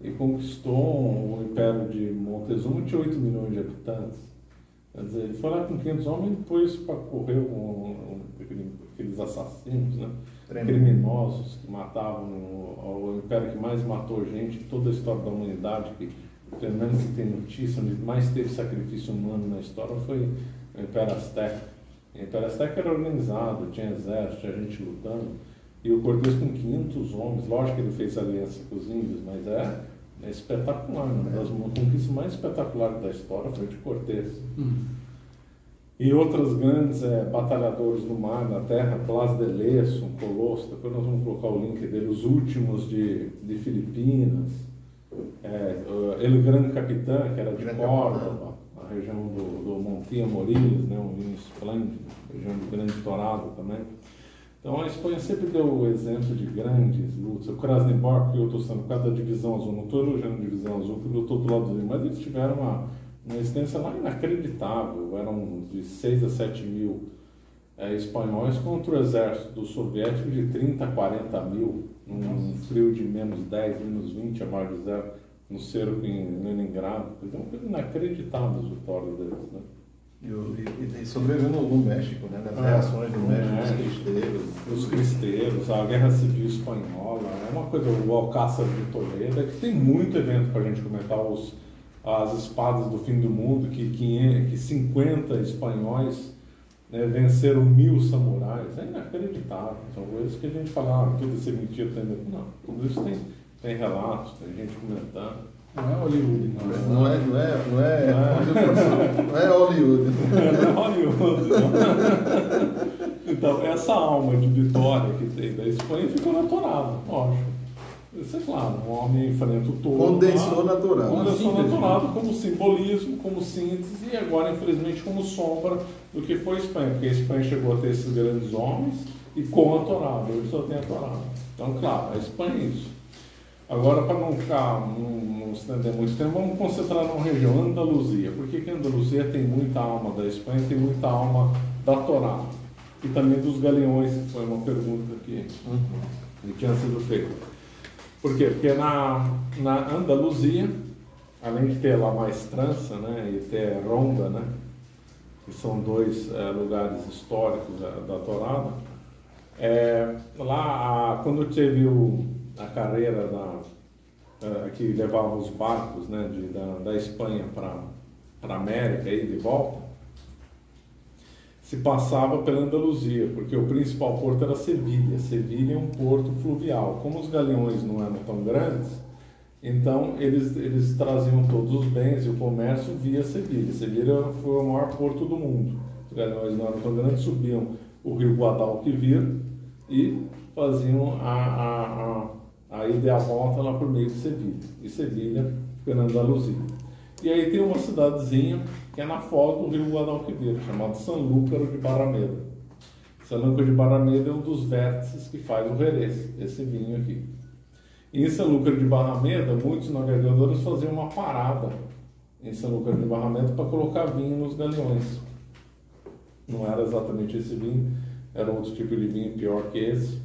e conquistou o Império de Montezuma, que tinha 8 milhões de habitantes. Quer dizer, ele foi lá com 500 homens e depois correu com aqueles assassinos, né? Criminosos que matavam o império que mais matou gente em toda a história da humanidade, que pelo menos que tem notícia, onde mais teve sacrifício humano na história foi o Império Azteca. O Império Azteca era organizado, tinha exército, tinha gente lutando, e o Cortés com 500 homens, lógico que ele fez aliança com os índios, mas é espetacular, uma das conquistas mais espetaculares da história foi de Cortés. E outras grandes batalhadores no mar, na terra, Blas de Lezo, um colosso, depois nós vamos colocar o link dele, os últimos de Filipinas, El Gran Capitán, que era de Córdoba, a região do Montinha Moriles, né, um vinho esplêndido, região de Grande Torado também. Então a Espanha sempre deu o exemplo de grandes lutas. O Krasnodar, que eu estou sendo por causa da Divisão Azul, não estou elogiando a Divisão Azul, porque eu estou do lado do Rio, mas eles tiveram uma existência lá inacreditável, eram de 6 a 7 mil espanhóis contra o exército do soviético de 30 a 40 mil, num frio de menos 10, menos 20, abaixo de zero, no cerco em Leningrado. Então, uma coisa inacreditável as vitórias deles, né? E sobrevivendo no México, né? Das reações do México, os cristeiros, a Guerra Civil Espanhola, é uma coisa, o Alcácer de Toledo, que tem muito evento para a gente comentar, as espadas do fim do mundo, que 50 espanhóis, né, venceram 1000 samurais. É inacreditável. São coisas que a gente fala, tudo isso é mentira, não. Tudo isso tem relatos, tem gente comentando. Não é Hollywood, não é Hollywood. Não é Hollywood, não. Então, essa alma de vitória que tem da Espanha ficou na tourada, lógico. Isso é claro, um homem enfrenta o touro. Condensou na tourada. Condensou na tourada como simbolismo, como síntese, e agora, infelizmente, como sombra do que foi a Espanha. Porque a Espanha chegou a ter esses grandes homens e com a tourada. Hoje só tem a tourada. Então, claro, a Espanha é isso. Agora, para não se estender muito tempo, vamos concentrar numa região, Andaluzia. Por que a Andaluzia tem muita alma da Espanha, tem muita alma da tourada? E também dos galeões, que foi uma pergunta que tinha sido feita. Por quê? Porque na Andaluzia, além de ter lá Maestrança, né, e ter Ronda, né, que são dois lugares históricos da tourada, lá quando teve a carreira que levava os barcos, né, da Espanha para a América e de volta, se passava pela Andaluzia, porque o principal porto era Sevilha. Sevilha é um porto fluvial. Como os galeões não eram tão grandes, então eles traziam todos os bens e o comércio via Sevilha. Sevilha foi o maior porto do mundo. Os galeões não eram tão grandes, subiam o rio Guadalquivir e faziam a ida e a volta lá por meio de Sevilha. E Sevilha fica na Andaluzia. E aí tem uma cidadezinha que é na foz do rio Guadalquivir, chamado Sanlúcar de Barrameda. Sanlúcar de Barrameda é um dos vértices que faz o Jerez, esse vinho aqui. E em Sanlúcar de Barrameda, muitos navegadores faziam uma parada em Sanlúcar de Barrameda para colocar vinho nos galeões. Não era exatamente esse vinho, era outro tipo de vinho pior que esse.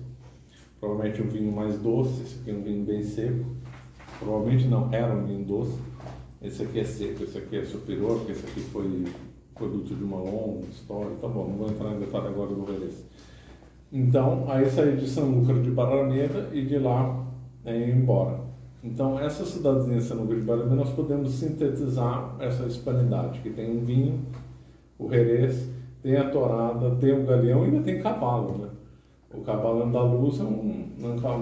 Provavelmente um vinho mais doce, esse aqui é um vinho bem seco. Provavelmente não, era um vinho doce. Esse aqui é seco, esse aqui é superior, porque esse aqui foi produto de uma longa história. Tá bom, não vou entrar em detalhe agora do Jerez. Então, aí saí de Sanlúcar de Barrameda e de lá ir embora. Então, essa cidadezinha de Sanlúcar de Barrameda, nós podemos sintetizar essa hispanidade, que tem um vinho, o Jerez, tem a tourada, tem o galeão e ainda tem cavalo, né? O cavalo andaluz é um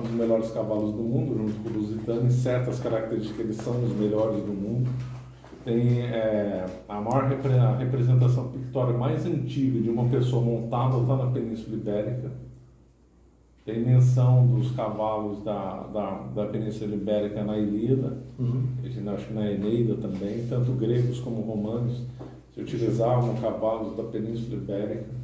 dos melhores cavalos do mundo, junto com o lusitano, em certas características eles são os melhores do mundo. tem a maior representação pictórica mais antiga de uma pessoa montada está na Península Ibérica. Tem menção dos cavalos da Península Ibérica na Ilíada, acho que na Eneida também, tanto gregos como romanos se utilizavam cavalos da Península Ibérica.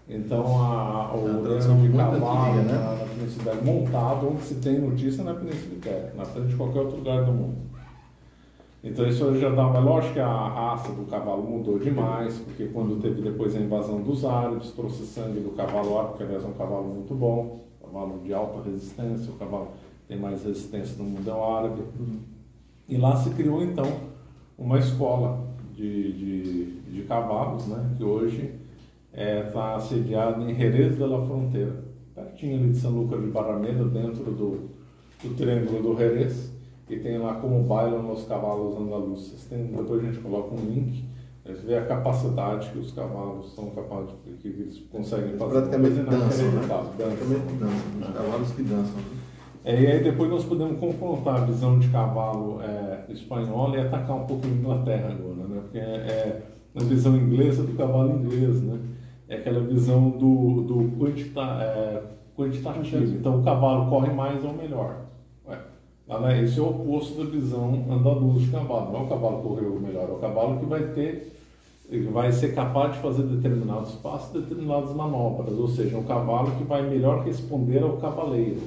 Então, o tradução de muito cavalo antiga, né? na Península Ibérica, montado onde se tem notícia na Península Ibérica, na frente de qualquer outro lugar do mundo. Então, isso já dá uma lógica que a raça do cavalo mudou demais, porque quando teve depois a invasão dos árabes, trouxe sangue do cavalo árabe, que aliás é um cavalo muito bom, um cavalo de alta resistência, o cavalo tem mais resistência no mundo árabe. E lá se criou então uma escola de cavalos, né, que hoje está sediada em Jerez de la Frontera, pertinho ali de Sanlúcar de Barrameda, dentro do Triângulo do Jerez, e tem lá como bailam os cavalos andaluzes. Depois a gente coloca um link, a gente vê a capacidade que os cavalos são capazes, que eles conseguem fazer. Praticamente dançam, né? Praticamente dançam, os cavalos que dançam. E aí depois nós podemos confrontar a visão de cavalo espanhola e atacar um pouco a Inglaterra agora, né? Porque é a visão inglesa do cavalo inglês, né? É aquela visão do quantitativo. Então o cavalo corre mais ou melhor. Esse é o oposto da visão andaluza de cavalo. Não é o cavalo correu melhor, é o cavalo que vai ser capaz de fazer determinados passos, determinadas manobras. Ou seja, é um cavalo que vai melhor responder ao cavaleiro.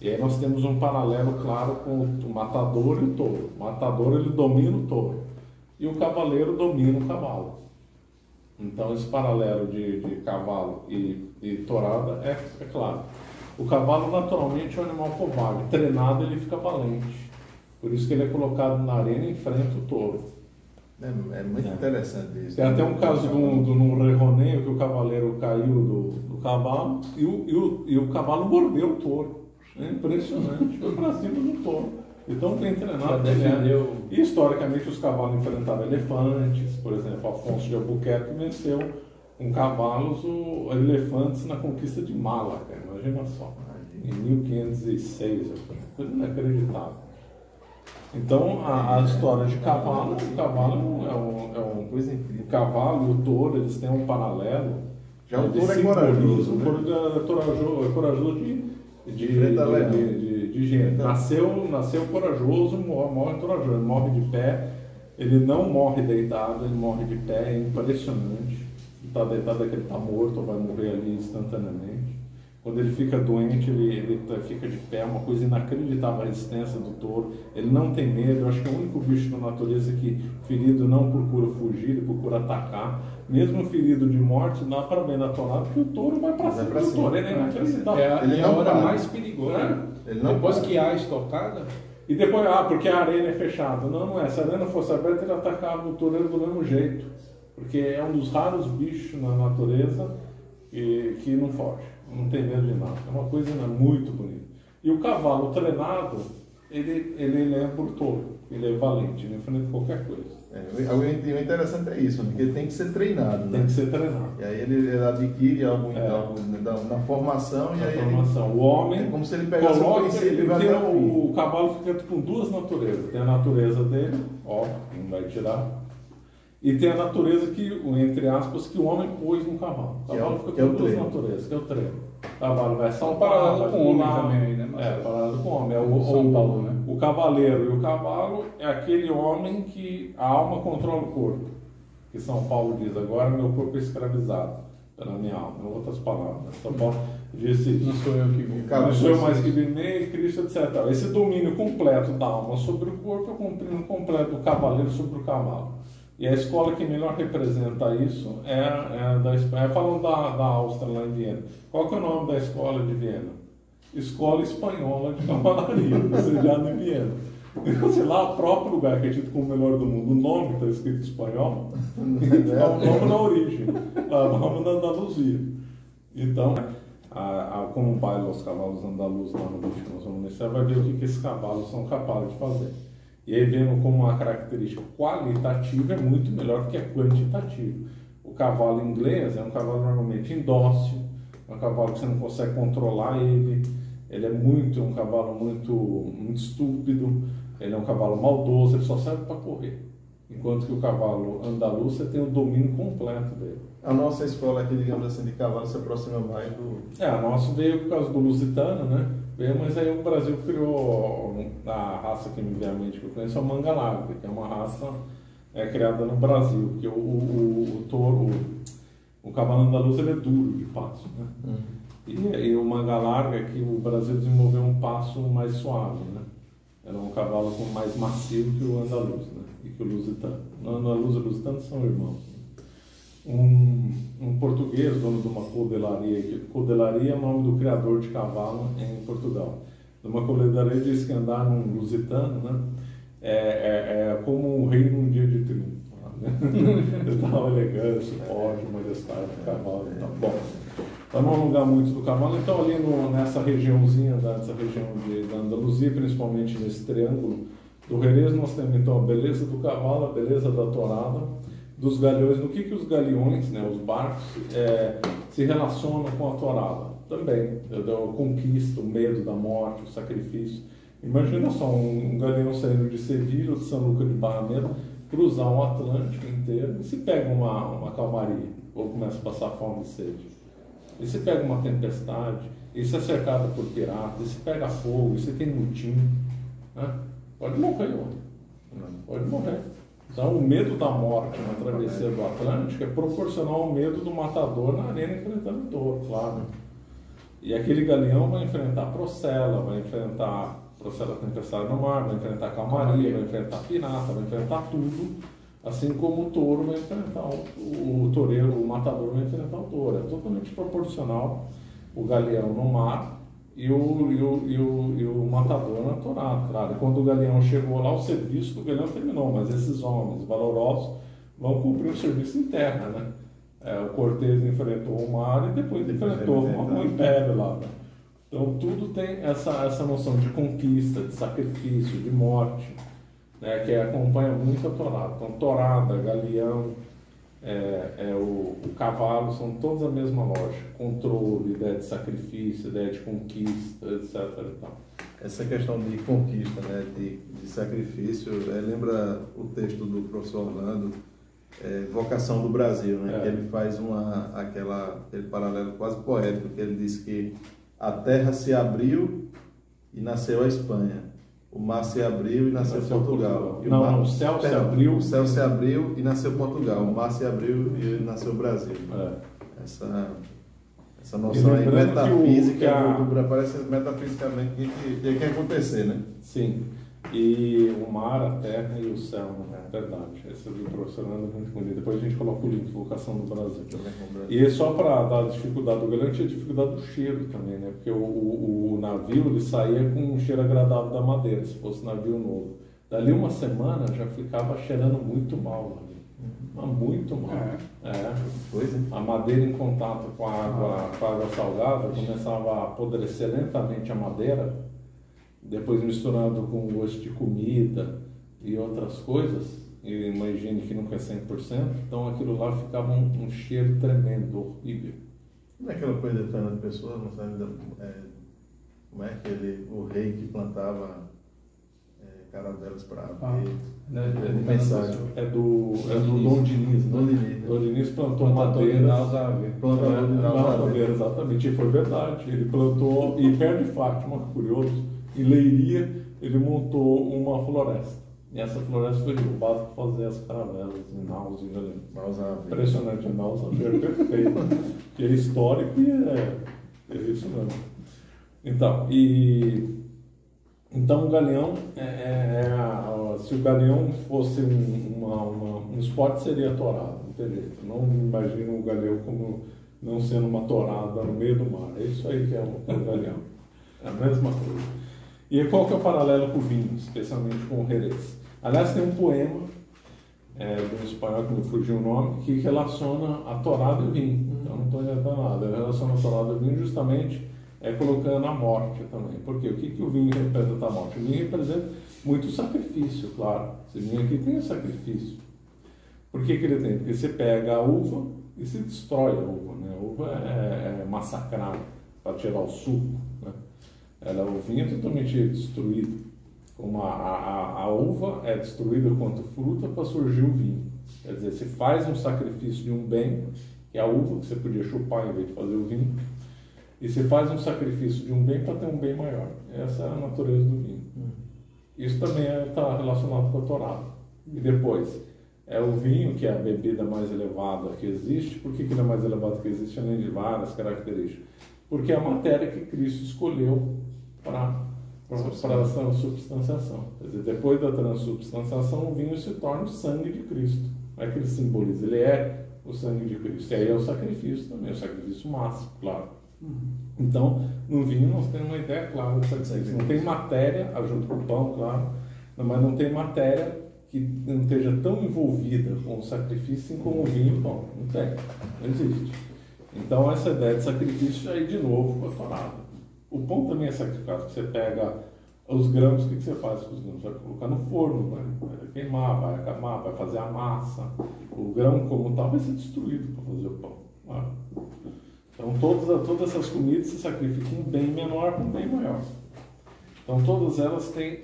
E aí nós temos um paralelo claro com o matador e o touro. O matador, ele domina o touro e o cavaleiro domina o cavalo. Então esse paralelo de cavalo e tourada é claro. O cavalo naturalmente é um animal covarde, treinado ele fica valente. Por isso que ele é colocado na arena e enfrenta o touro. É muito interessante isso. Tem até um caso num reroneio que o cavaleiro caiu do cavalo e o cavalo mordeu o touro. É impressionante, foi para cima do touro. Então bem treinado. E historicamente os cavalos enfrentavam elefantes, por exemplo, Afonso de Albuquerque venceu com cavalos elefantes na conquista de Málaga, imagina só, em 1506, coisa inacreditável. Então a história de cavalo, o cavalo o cavalo e o touro, eles têm um paralelo. Já o touro é corajoso, o touro é corajoso de gênero. Nasceu corajoso, morre corajoso, ele morre de pé, ele não morre deitado, ele morre de pé, é impressionante. Está deitado, é que ele está morto, vai morrer ali instantaneamente. Quando ele fica doente, ele fica de pé, uma coisa inacreditável a resistência do touro. Ele não tem medo, eu acho que é o único bicho da natureza que ferido não procura fugir, ele procura atacar. Mesmo ferido de morte, dá para ver na tourada que o touro vai para cima do touro, ele é inacreditável. Ele é a hora mais perigosa. Depois que há a estocada. E depois, porque a arena é fechada. Não é. Se a arena fosse aberta, ele atacava o toureiro do mesmo jeito. Porque é um dos raros bichos na natureza que não foge, não tem medo de nada. É uma coisa muito bonita. E o cavalo treinado, ele lembra o touro, ele é valente, ele enfrenta qualquer coisa. O interessante é isso, porque ele tem que ser treinado, né? Tem que ser treinado. E aí ele adquire algo na formação e aí o homem é como se ele pegasse o princípio. O cavalo fica com duas naturezas. Tem a natureza dele, não vai tirar. E tem a natureza que, entre aspas, que o homem pôs no cavalo. O cavalo fica com duas naturezas, que é o treino. O cavalo vai saltar, paralelo com o homem também, né? Paralelo com o homem. São Paulo, né? O cavaleiro e o cavalo é aquele homem que a alma controla o corpo. Que São Paulo diz, agora meu corpo é escravizado pela minha alma. Em outras palavras. São Paulo disse, não sou eu que vivo. Não sou eu mais que vivo, nem Cristo, etc. Esse domínio completo da alma sobre o corpo é o domínio completo do cavaleiro sobre o cavalo. E a escola que melhor representa isso é da Espanha. Falando da Áustria, lá em Viena. Qual que é o nome da escola de Viena? Escola Espanhola de Cavalaria, sediada em Viena. Então, sei lá, o próprio lugar que é tido como o melhor do mundo, o nome está escrito em espanhol, então, o nome na origem, o nome da Andaluzia. Então, como baila os cavalos andaluzes lá no vídeo que nós vamos mostrar, vai ver o que esses cavalos são capazes de fazer. E aí vendo como uma característica qualitativa é muito melhor que a quantitativa. O cavalo inglês é um cavalo normalmente indócil, é um cavalo que você não consegue controlar ele é um cavalo muito estúpido, ele é um cavalo maldoso, ele só serve para correr. enquanto que o cavalo andaluz você tem o domínio completo dele. A nossa escola aqui, digamos assim, de cavalo se aproxima mais do... A nossa veio por causa do lusitano, né? Veio, mas aí o Brasil criou a raça que me vem à mente que eu conheço, é o manga larga, que é uma raça criada no Brasil, porque o touro, o cavalo andaluz ele é duro de passo, né? E o manga larga é que o Brasil desenvolveu um passo mais suave, né? Era um cavalo mais macio que o andaluz, né? E que o lusitano. O andaluz e o lusitano são irmãos. Um português, dono de uma codelaria, codelaria é o nome do criador de cavalo em Portugal. Numa codelaria diz que andar num lusitano, né, é como um rei num dia de triunfo. Né? Tal elegância, porte, majestade do cavalo. Tá bom. Para não alongar muito do cavalo, então ali nessa regiãozinha, dessa região da Andaluzia, principalmente nesse triângulo do Jerez, nós temos então a beleza do cavalo, a beleza da tourada, dos galeões, no que os galeões, né, os barcos, se relacionam com a tourada. Também, a conquista, o medo da morte, o sacrifício. Imagina só um galeão saindo de Sevilha ou de São Lucas de Barrameda, cruzar o Atlântico inteiro, e se pega uma calmaria, ou começa a passar fome e sede. E se pega uma tempestade, e se é cercado por piratas, e se pega fogo, e se tem mutim, né? Pode morrer, pode morrer. Então, o medo da morte na travessia do Atlântico é proporcional ao medo do matador na arena enfrentando o touro, claro. E aquele galeão vai enfrentar Procela, vai enfrentar Procela tempestade no mar, vai enfrentar calmaria, vai enfrentar pirata, vai enfrentar tudo, assim como o touro vai enfrentar o toureiro, o matador vai enfrentar o touro. É totalmente proporcional o galeão no mar e o matador na tourada, claro. E quando o galeão chegou lá, o serviço do galeão terminou, mas esses homens valorosos vão cumprir o serviço em terra, né? O Cortês enfrentou o mar e depois enfrentou o império lá, né? Então tudo tem essa noção de conquista, de sacrifício, de morte, né? Que acompanha muito a tourada. Então tourada, galeão, o cavalo são todos a mesma lógica: controle, ideia de sacrifício, ideia de conquista, etc. E tal. Essa questão de conquista, né, de sacrifício, lembra o texto do professor Orlando, Vocação do Brasil, né, que ele faz aquele paralelo quase poético, que ele diz que a terra se abriu e nasceu a Espanha. O mar se abriu e nasceu Portugal. O céu se abriu. O céu se abriu e nasceu Portugal. O mar se abriu e nasceu o Brasil. Essa noção aí metafísica, parece metafisicamente que tem que acontecer, né? Sim. E o mar, a terra e o céu, né? Verdade. Esse livro do professor é muito bonito. Depois a gente coloca o link, Vocação do Brasil. E só para dar a dificuldade do galeão, tinha a dificuldade do cheiro também, né? Porque o navio ele saía com um cheiro agradável da madeira, se fosse navio novo. Dali uma semana já ficava cheirando muito mal, né? Mas muito mal. A madeira em contato com a água salgada começava a apodrecer lentamente a madeira, depois misturando com gosto de comida e outras coisas, e uma higiene que nunca é 100%, então aquilo lá ficava um cheiro tremendo, horrível. Não é aquela coisa de Fernando Pessoa, não sabe como é que o rei que plantava caravelas para mensagem. É do Dom Diniz, né? Dom Diniz plantou madeira. Plantou madeira, exatamente. E foi verdade. Ele plantou, e perto de Fátima, curioso, em Leiria, ele montou uma floresta. E essa floresta foi derrubada para fazer as caravelas em Naus e Galeno. Impressionante, Naus Aveiro, perfeito. Que é histórico e é isso mesmo. Então o galeão, se o galeão fosse um esporte, seria a tourada, não tem jeito. Não imagino o galeão como não sendo uma tourada no meio do mar. É isso aí que é o galeão. É a mesma coisa. E qual que é o paralelo com o vinho, especialmente com o Jerez? Aliás, tem um poema do espanhol, que me fugiu o nome, que relaciona a tourada e o vinho. Então não estou inventando nada. Ele relaciona a tourada e o vinho justamente colocando a morte também. Por quê? O que o vinho representa a morte? O vinho representa muito sacrifício, claro. Esse vinho aqui tem o sacrifício. Por que ele tem? Porque você pega a uva e se destrói a uva, né? A uva é massacrada para tirar o suco, né? O vinho é totalmente destruído. como a uva é destruída quanto fruta para surgir o vinho. Quer dizer, se faz um sacrifício de um bem, que é a uva, que você podia chupar em vez de fazer o vinho, e se faz um sacrifício de um bem para ter um bem maior. Essa é a natureza do vinho. Isso também está relacionado com a Torá. E depois, é o vinho, que é a bebida mais elevada que existe. Por que ele é mais elevado que existe, além de várias características? Porque é a matéria que Cristo escolheu para a transubstanciação. Quer dizer, depois da transubstanciação, o vinho se torna o sangue de Cristo. Não é que ele simboliza, ele é o sangue de Cristo. E aí é o sacrifício também, o sacrifício máximo, claro. Então, no vinho nós temos uma ideia clara do sacrifício. Não tem matéria, junto com o pão, claro, mas não tem matéria que não esteja tão envolvida com o sacrifício como o vinho e o pão. Não tem, não existe. Então, essa ideia de sacrifício aí de novo foi falada. O pão também é sacrificado. Você pega os grãos, o que você faz com os grãos? Vai colocar no forno, vai queimar, vai acamar, vai fazer a massa. O grão como tal vai ser destruído para fazer o pão. Claro. Então, todas essas comidas se sacrificam um bem menor para um bem maior. Então, todas elas têm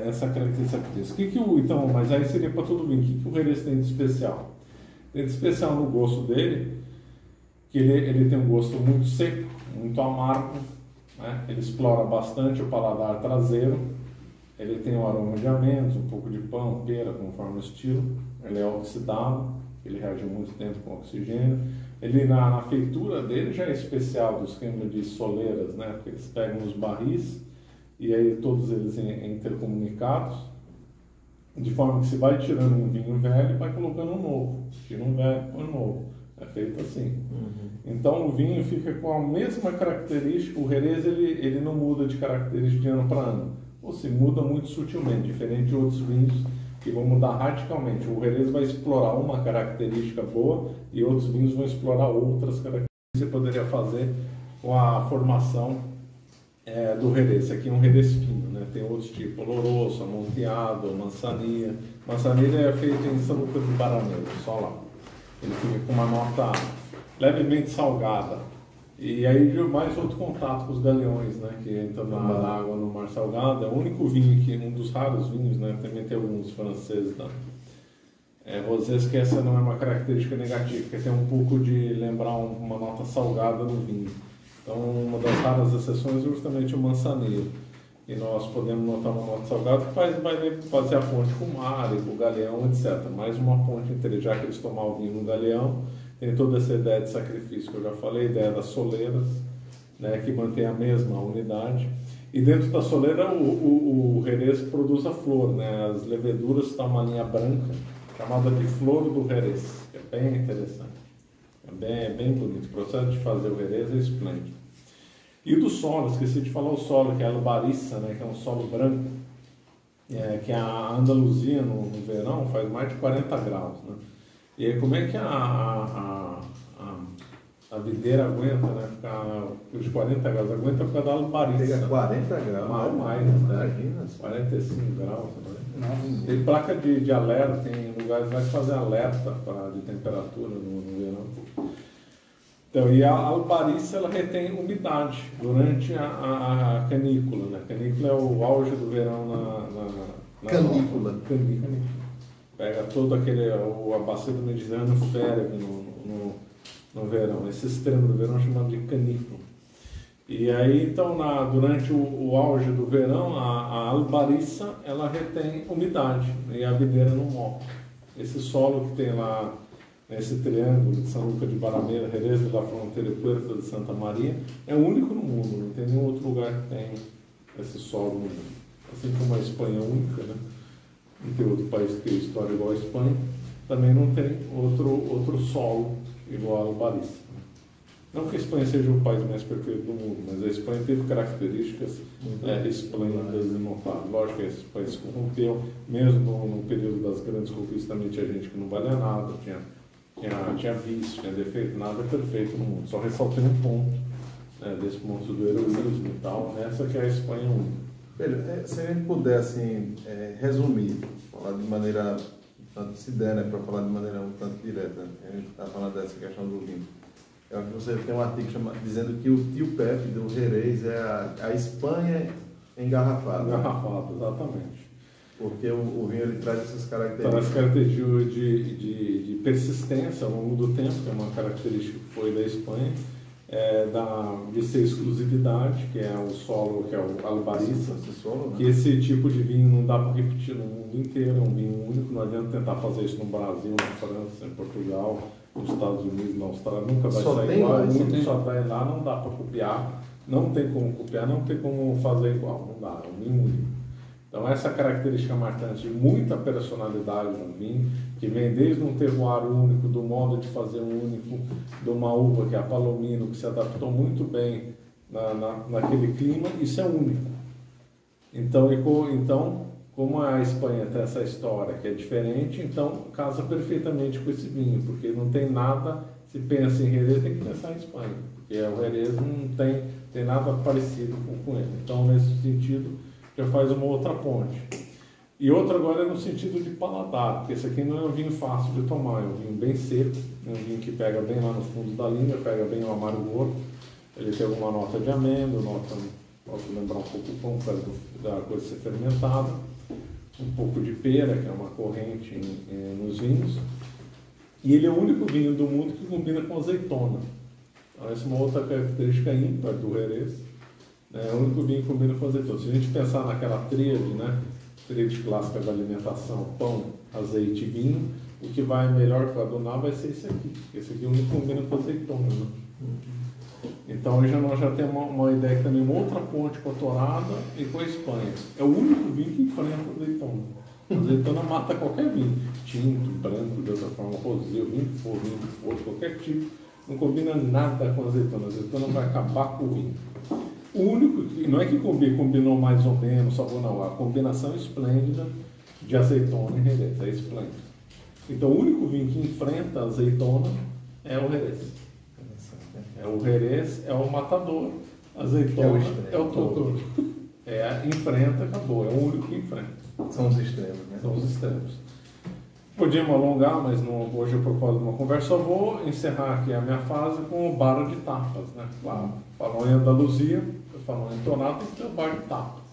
essa característica. Então, mas aí seria para todo vinho. O que o Jerez tem de especial? Tem de especial no gosto dele, que ele tem um gosto muito seco, muito amargo, né? Ele explora bastante o paladar traseiro, ele tem um aroma de amêndoas, um pouco de pão, pera, conforme o estilo, ele é oxidado, ele reage muito tempo com oxigênio. Ele, na feitura dele, já é especial do esquema de soleiras, né? Porque eles pegam os barris e aí todos eles intercomunicados, de forma que se vai tirando um vinho velho e vai colocando um novo. Tira um velho, põe um novo. É feito assim. Então o vinho fica com a mesma característica. O Jerez ele não muda de característica de ano para ano, ou se muda muito sutilmente, diferente de outros vinhos que vão mudar radicalmente. O Jerez vai explorar uma característica boa e outros vinhos vão explorar outras características que você poderia fazer com a formação do Jerez. Esse aqui é um Jerez fino, né? Tem outros tipos, oloroso, amonteado, manzanilla. Manzanilla é feito em São Lucas de Baraneiro, só lá. Ele fica com uma nota levemente salgada. E aí mais outro contato com os galeões, né, que entram na água no mar salgado. É o único vinho que, um dos raros vinhos, né, também tem alguns franceses, né, rosés, que essa não é uma característica negativa, que tem um pouco de lembrar uma nota salgada no vinho. Então, uma das raras exceções é justamente o manzanilla. E nós podemos notar uma nota salgada que vai fazer a ponte com o mar e com o galeão, etc. Mais uma ponte entre, já que eles tomaram o vinho no galeão, tem toda essa ideia de sacrifício que eu já falei, a ideia das soleiras, né, que mantém a mesma unidade. E dentro da soleira o Jerez produz a flor, né, as leveduras estão uma linha branca, chamada de flor do Jerez, que é bem interessante, é bem bonito. O processo de fazer o Jerez é esplêndido. E do solo, esqueci de falar o solo, que é a albariça, né, que é um solo branco, que a Andaluzia no verão faz mais de 40 graus, né? E aí, como é que a videira aguenta, né? Ficar os 40 graus, aguenta por causa da albariça. Chega a 40 graus. Mais, né? Imagina. 45 graus. Né? Tem placa de alerta, tem lugares que vai fazer alerta de temperatura no verão. Então, e a albariça, ela retém umidade durante a canícula, né? A canícula é o auge do verão na canícula. Canícula. Pega todo a bacia do Mediterrâneo ferve no verão. Esse extremo do verão é chamado de canícula. E aí, então, durante o auge do verão, a albariça, ela retém umidade, né? E a videira não morre. Esse solo que tem lá, nesse triângulo de São Lucas de Baraneira, Jerez de la Frontera e Puerto de Santa Maria, é o único no mundo, não tem nenhum outro lugar que tem esse solo no mundo. Assim como a Espanha é única, né? Não tem outro país que tem história igual a Espanha, também não tem outro solo igual a albariça. Não que a Espanha seja o país mais perfeito do mundo, mas a Espanha teve características esplêndidas e notáveis. Lógico que a Espanha se corrompeu, mesmo no período das grandes conquistas também tinha gente que não valia nada, tinha vício, tinha defeito, nada é perfeito no mundo. Só ressaltei um ponto, né, desse ponto do heroísmo e tal, nessa que é a Espanha única. Pedro, se a gente puder assim, resumir, falar de maneira, tanto se der, né, para falar de maneira um tanto direta, a gente está falando dessa questão do vinho. Eu acho que você tem um artigo dizendo que o tio Pepe do Jerez é a Espanha engarrafado. Engarrafado, exatamente. Porque o vinho ele traz essas características. Traz características de persistência ao longo do tempo, que é uma característica que foi da Espanha, de ser exclusividade, que é o solo, que é o albariça, que esse tipo de vinho não dá para repetir no mundo inteiro, é um vinho único, não adianta tentar fazer isso no Brasil, na França, em Portugal, nos Estados Unidos, na Austrália, nunca vai sair igual, só vai lá, não dá para copiar, não tem como copiar, não tem como fazer igual, não dá, é um vinho único. Então essa característica marcante de muita personalidade no vinho, que vem desde um terroir único, do modo de fazer único, de uma uva que é a Palomino, que se adaptou muito bem naquele clima, isso é único. Então, como a Espanha tem essa história que é diferente, então casa perfeitamente com esse vinho, porque não tem nada, se pensa em Jerez, tem que pensar em Espanha, porque o Jerez não tem nada parecido com ele. Então, nesse sentido, já faz uma outra ponte. E outra agora é no sentido de paladar, porque esse aqui não é um vinho fácil de tomar, é um vinho bem seco, é um vinho que pega bem lá no fundo da língua, pega bem o amargor, ele tem alguma nota de amêndoa, posso lembrar um pouco o pão, por causa da coisa ser fermentada, um pouco de pera, que é uma corrente nos vinhos, e ele é o único vinho do mundo que combina com azeitona. Então essa é uma outra característica ímpar do Jerez. É o único vinho que combina com azeitona. Se a gente pensar naquela tríade, né? Tríade clássica da alimentação, pão, azeite e vinho, o que vai melhor para adunar vai ser esse aqui. Esse aqui é o único que combina com azeitona. Né? Então hoje nós já temos uma ideia que também uma outra ponte com a torrada e com a Espanha. É o único vinho que enfrenta a azeitona. A azeitona mata qualquer vinho. Tinto, branco, de outra forma, rosé, vinho que for, qualquer tipo. Não combina nada com a azeitona. A azeitona vai acabar com o vinho. O único, não é que combinou mais ou menos, sabor não, a combinação esplêndida de azeitona e Jerez, é esplêndido. Então o único vinho que enfrenta a azeitona é o Jerez. O Jerez é o matador, a azeitona é o touro. Enfrenta, acabou, é o único que enfrenta. São os extremos, né? São os extremos. Podíamos alongar, mas hoje eu propósito de uma conversa, eu vou encerrar aqui a minha fase com o bar de tapas, né? Claro, falando em Andaluzia, falando em Torrado, tem que ter o bar de tapas.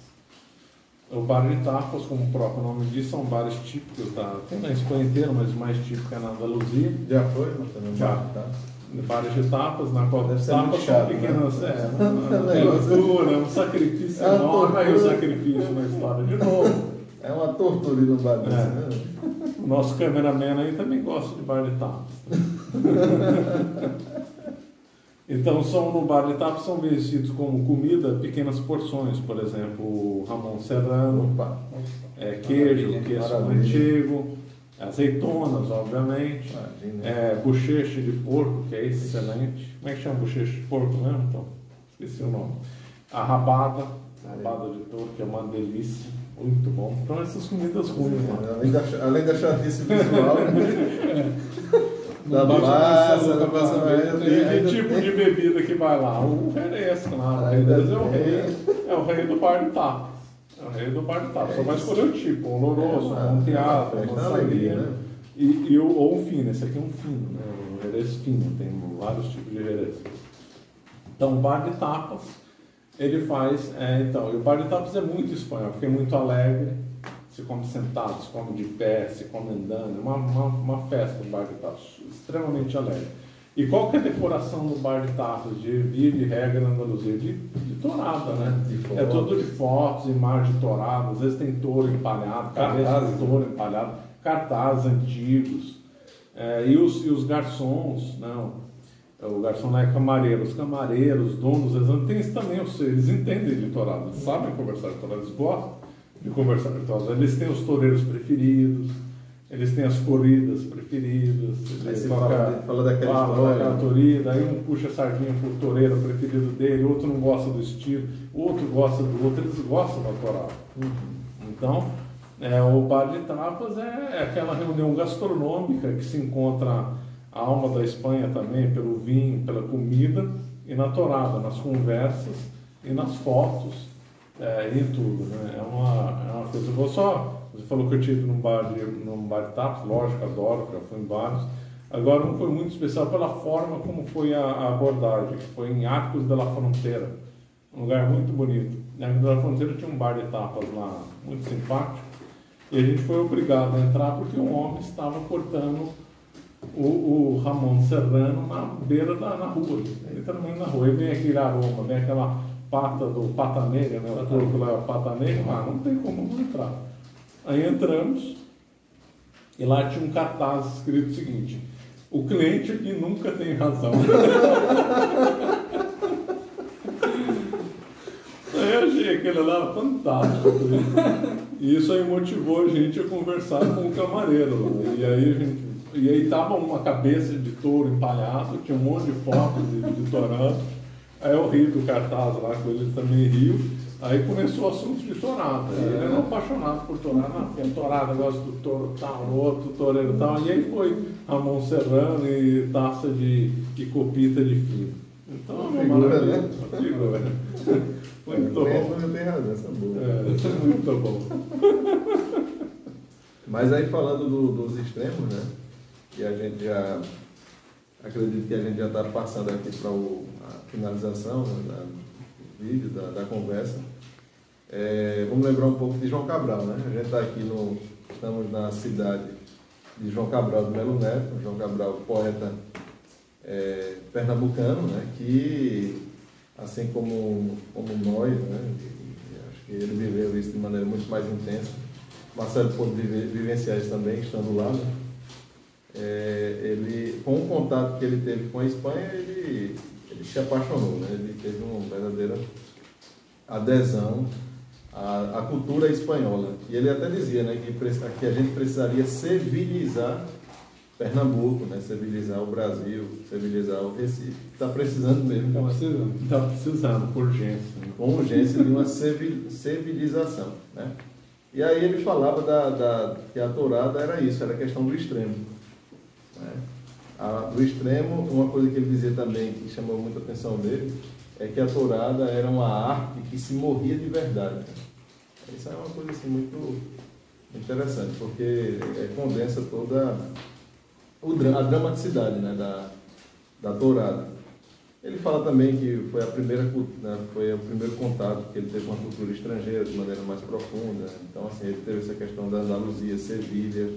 O bar de tapas, como o próprio nome diz, são bares típicos tem na Espanha inteira, mas o mais típico é na Andaluzia. Já foi, Marcelo? Já. Bares de tapas, na qual as tapas são pequenas, né? É um sacrifício enorme, aí o sacrifício na história de novo. É uma tortura no bar desse, né? O nosso cameraman aí também gosta de bar de tapas. Então, no bar de tapas são vestidos como comida pequenas porções, por exemplo, o Ramon Serrano, queijo manchego, azeitonas, obviamente, bochecha de porco, que é excelente. Como é que chama bochecha de porco mesmo? Então, esqueci o nome. A rabada de touro, que é uma delícia. Muito bom. Então essas comidas ruins, né? Além da chatice visual, da massa, da massa que tipo de bebida que vai lá? O Jerez, claro. O Jerez é o rei do bar de tapas. É o rei do bar de tapas. Só vai escolher o tipo, um louroso, um monteado, uma maçaria. Ou um fino. Esse aqui é um fino, né? O Jerez fino. Tem vários tipos de Jerez. Então, bar de tapas. Ele faz, e o bar de tapas é muito espanhol, porque é muito alegre, se come sentado, se come de pé, se come andando, uma festa no bar de tapas, extremamente alegre. E qual que é a decoração no bar de tapas, de via de regra na Andaluzia? De tourada, né? É tudo de fotos, imagem de tourada, às vezes tem touro empalhado, cabeça de touro empalhado, cartazes antigos, e os garçons, não... O garçom não é camareiro, os camareiros, donos, eles também, eles entendem de tourada, eles sabem conversar de tourada, eles gostam de conversar de tourada. Eles têm os toureiros preferidos, eles têm as corridas preferidas. Aí você fala daquela história. Corrida, aí um puxa a sardinha pro toureiro preferido dele, outro não gosta do estilo, outro gosta do outro, eles gostam da tourada. Então, o bar de tapas é aquela reunião gastronômica que se encontra a alma da Espanha também, pelo vinho, pela comida e na tourada, nas conversas e nas fotos e em tudo, né? É uma coisa. Você falou que eu tive num bar de tapas, lógico, adoro, já fui em vários. Agora, um foi muito especial pela forma como foi a abordagem, que foi em Arcos de la Frontera, um lugar muito bonito. Na Avenida da Fronteira tinha um bar de tapas lá, muito simpático, e a gente foi obrigado a entrar porque um homem estava cortando o Ramon Serrano na beira na rua, literalmente na rua. E vem aquele aroma, vem aquela pata do pata negra, né? O corpo lá é pata negra, mas não tem como não entrar. Aí entramos e lá tinha um cartaz escrito o seguinte: o cliente aqui nunca tem razão. Aí eu achei aquele lá fantástico. E isso aí motivou a gente a conversar com o camareiro. E aí tava uma cabeça de touro empalhado, tinha um monte de fotos de tourada. Aí eu ri do cartaz lá, que ele também riu. Aí começou o assunto de tourada. Ele era apaixonado por tourada. Não, porque a tourada gosta do touro tal, outro toureiro tal. E aí foi Ramon Serrano e taça de copita de fino. Então, uma figura, né? Uma figura. Muito bom. Não tem razão, essa é boa. Muito bom. Mas aí falando dos extremos, né? Que a gente já... Acredito que a gente já está passando aqui para a finalização, né, do vídeo, da conversa. Vamos lembrar um pouco de João Cabral, né? A gente está aqui estamos na cidade de João Cabral do Melo Neto. João Cabral, poeta pernambucano, né? Que, assim como nós, né? Acho que ele viveu isso de maneira muito mais intensa. Marcelo pôde vivenciar isso também, estando lá, né? Ele, com o contato que ele teve com a Espanha, ele se apaixonou, né? Ele teve uma verdadeira adesão à cultura espanhola. E ele até dizia, né, que a gente precisaria civilizar Pernambuco, né? Civilizar o Brasil, civilizar o Recife. Está precisando mesmo. Está precisando, com urgência. Com urgência de uma civilização, né? E aí ele falava que a tourada era isso, era a questão do extremo. Do extremo, uma coisa que ele dizia também, que chamou muita atenção dele, é que a tourada era uma arte que se morria de verdade. Isso é uma coisa assim, muito interessante, porque condensa toda a dramaticidade, né, da tourada. Ele fala também que foi o primeiro contato que ele teve com a cultura estrangeira de maneira mais profunda. Então, assim, ele teve essa questão da Andaluzia, Sevilha.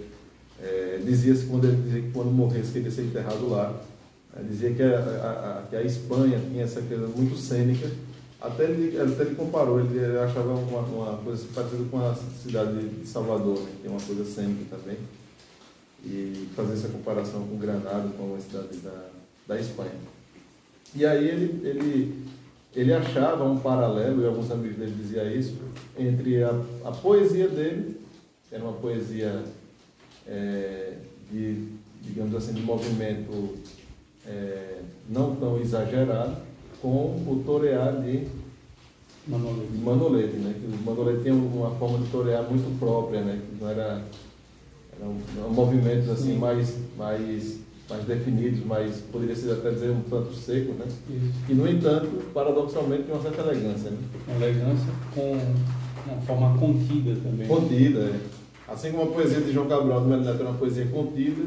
Dizia-se que quando morresse queria ser enterrado lá. Dizia que a Espanha tinha essa coisa muito cênica. Até ele comparou, ele achava uma coisa parecida com a cidade de Salvador, né, que tem uma coisa cênica também. E fazer essa comparação com Granada, com a cidade da Espanha. E aí ele achava um paralelo, e alguns amigos dele diziam isso, entre a poesia dele, que era uma poesia digamos assim, de movimento não tão exagerado, com o torear de Manolete, né? Que o Manolete tem uma forma de torear muito própria, né? Que não eram movimentos assim mais definidos, mas poderia ser até dizer um tanto seco, né? E no entanto, paradoxalmente, tem uma certa elegância, né? Uma elegância com uma forma contida também. Contida, Assim como a poesia de João Cabral do Melo Neto é uma poesia contida,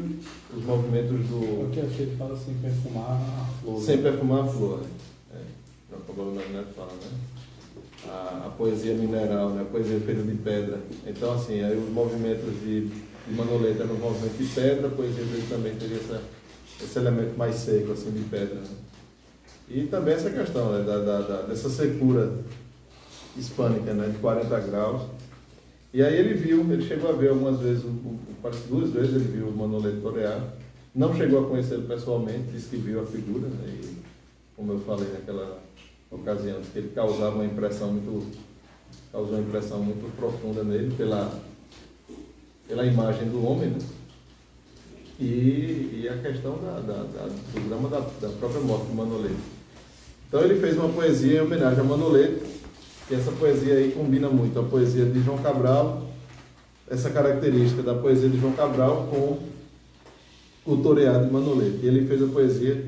os movimentos do... Porque a gente fala sem perfumar a flor. Sem perfumar a flor, João Cabral do Melo Neto fala, né? A poesia mineral, né? A poesia feita de pedra. Então, assim, aí os movimentos de Manolete eram um movimento de pedra, a poesia dele também teria esse elemento mais seco, assim, de pedra, né? E também essa questão, né? Dessa secura hispânica, né? De 40 graus. E aí ele chegou a ver algumas vezes, parece 2 vezes ele viu o Manolete torear. Não chegou a conhecê-lo pessoalmente, disse que viu a figura, né? E, como eu falei naquela ocasião, que ele causou uma impressão muito profunda nele pela imagem do homem, né? E a questão do drama da própria morte do Manolete. Então ele fez uma poesia em homenagem a Manolete. E essa poesia aí combina muito a poesia de João Cabral, essa característica da poesia de João Cabral com o torear de Manolete. E ele fez a poesia,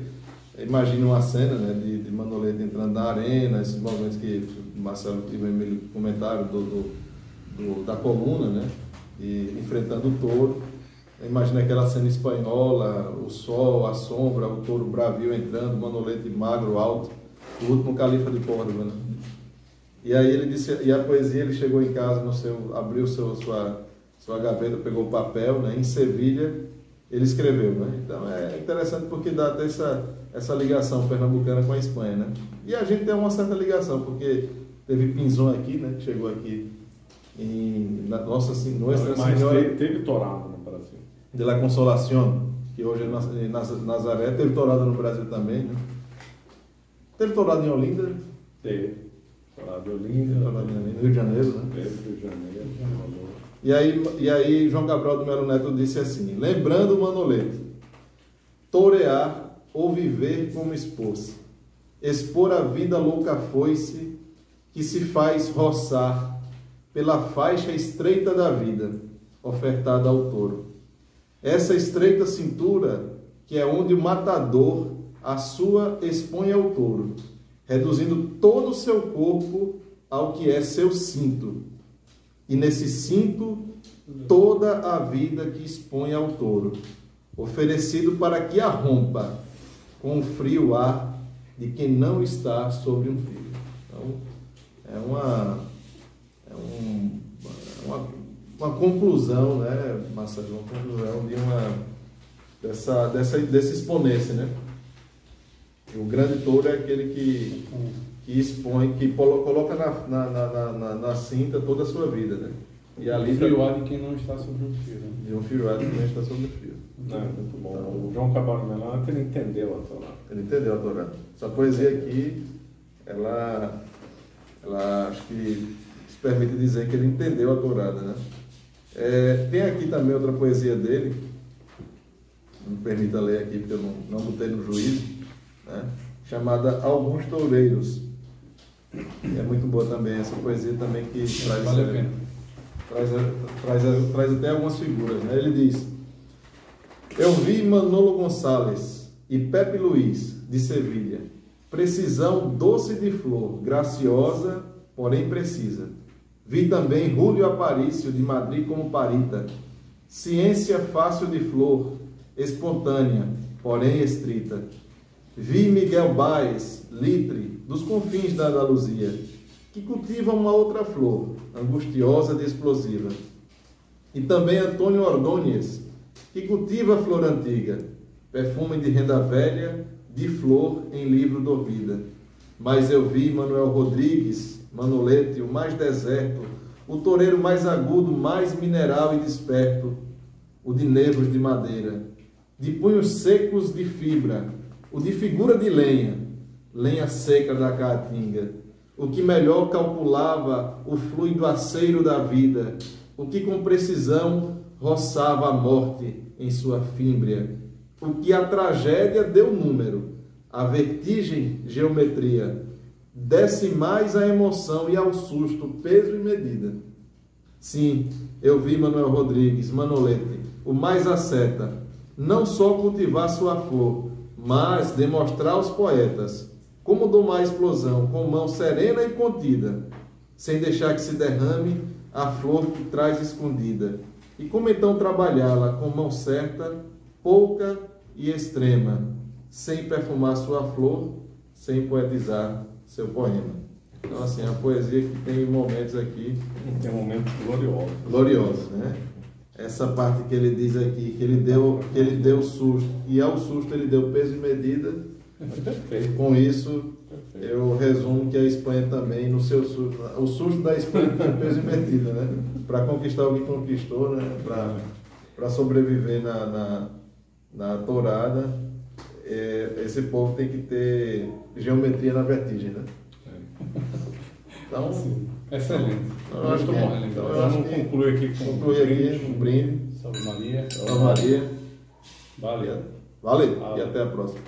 imagina uma cena, né, de Manolete entrando na arena, esses momentos que o Marcelo e o Emílio comentaram da coluna, né, e enfrentando o touro. Imagina aquela cena espanhola, o sol, a sombra, o touro bravio entrando, Manolete magro, alto, o último califa de Córdoba, né? E aí ele disse, e a poesia, ele chegou em casa, abriu sua gaveta, pegou o papel, né? Em Sevilha ele escreveu, né? Então é interessante porque dá até essa ligação pernambucana com a Espanha, né? E a gente tem uma certa ligação, porque teve Pinzón aqui, né? Que chegou aqui Nossa Senhora. Teve Torada no Brasil. De la Consolación, que hoje é Nazaré. Teve Torada no Brasil também, né? Teve Torada em Olinda? Teve. Torada em Olinda. Rio de Janeiro, né? Teve Rio de Janeiro. E aí João Cabral do Melo Neto disse assim: lembrando Manolete, torear ou viver como expor a vida louca foice que se faz roçar pela faixa estreita da vida, ofertada ao touro. Essa estreita cintura que é onde o matador a sua expõe ao touro, reduzindo todo o seu corpo ao que é seu cinto. E nesse cinto, toda a vida que expõe ao touro, oferecido para que a rompa com o frio ar de quem não está sobre um fio. Então, é uma conclusão, né, Marcelo? Uma conclusão desse exponência, né? O grande touro é aquele que expõe, que coloca na cinta toda a sua vida, né? E ali frio de quem não está sobre o fio, né? De um fio de quem não está sobre o fio. Muito bom. Então, o João Cabral Melano, ele entendeu a Torá. Ele entendeu a Torá. Essa poesia aqui, ela acho que se permite dizer que ele entendeu a Torá, né? Tem aqui também outra poesia dele, me permita ler aqui, porque eu não botei no juízo, né? Chamada Alguns Toureiros. É muito boa também essa poesia também, que traz até algumas figuras, né? Ele diz: eu vi Manolo Gonçalves e Pepe Luiz de Sevilha, precisão doce de flor, graciosa, porém precisa. Vi também Júlio Aparício de Madrid como Parita, ciência fácil de flor, espontânea, porém estrita. Vi Miguel Baez, litre, dos confins da Andaluzia, que cultiva uma outra flor, angustiosa de explosiva. E também Antônio Ordôñez, que cultiva a flor antiga, perfume de renda velha, de flor em livro dormida. Mas eu vi Manuel Rodrigues, Manolete, o mais deserto, o toureiro mais agudo, mais mineral e desperto, o de nervos de madeira, de punhos secos de fibra, o de figura de lenha, lenha seca da caatinga, o que melhor calculava o fluido aceiro da vida, o que com precisão roçava a morte em sua fímbria, o que a tragédia deu número, a vertigem geometria, desce mais a emoção e ao susto peso e medida. Sim, eu vi Manuel Rodrigues, Manolete, o mais asceta, não só cultivar sua flor, mas demonstrar aos poetas como domar a explosão com mão serena e contida, sem deixar que se derrame a flor que traz escondida, e como então trabalhá-la com mão certa, pouca e extrema, sem perfumar sua flor, sem poetizar seu poema. Então, assim, a poesia que tem momentos aqui... Tem momentos gloriosos. Gloriosos, né? Essa parte que ele diz aqui, que ele deu susto, e ao susto ele deu peso e medida. Perfeito. Com isso, eu resumo que a Espanha também, no seu susto, o susto da Espanha tem peso e medida, né? Para conquistar o que conquistou, né? Para sobreviver na tourada, esse povo tem que ter geometria na vertigem, né? Então, excelente. Muito bom. Então, vamos concluir aqui com um brinde. Salve Maria. Salve Maria. Valeu. Valeu. E até a próxima.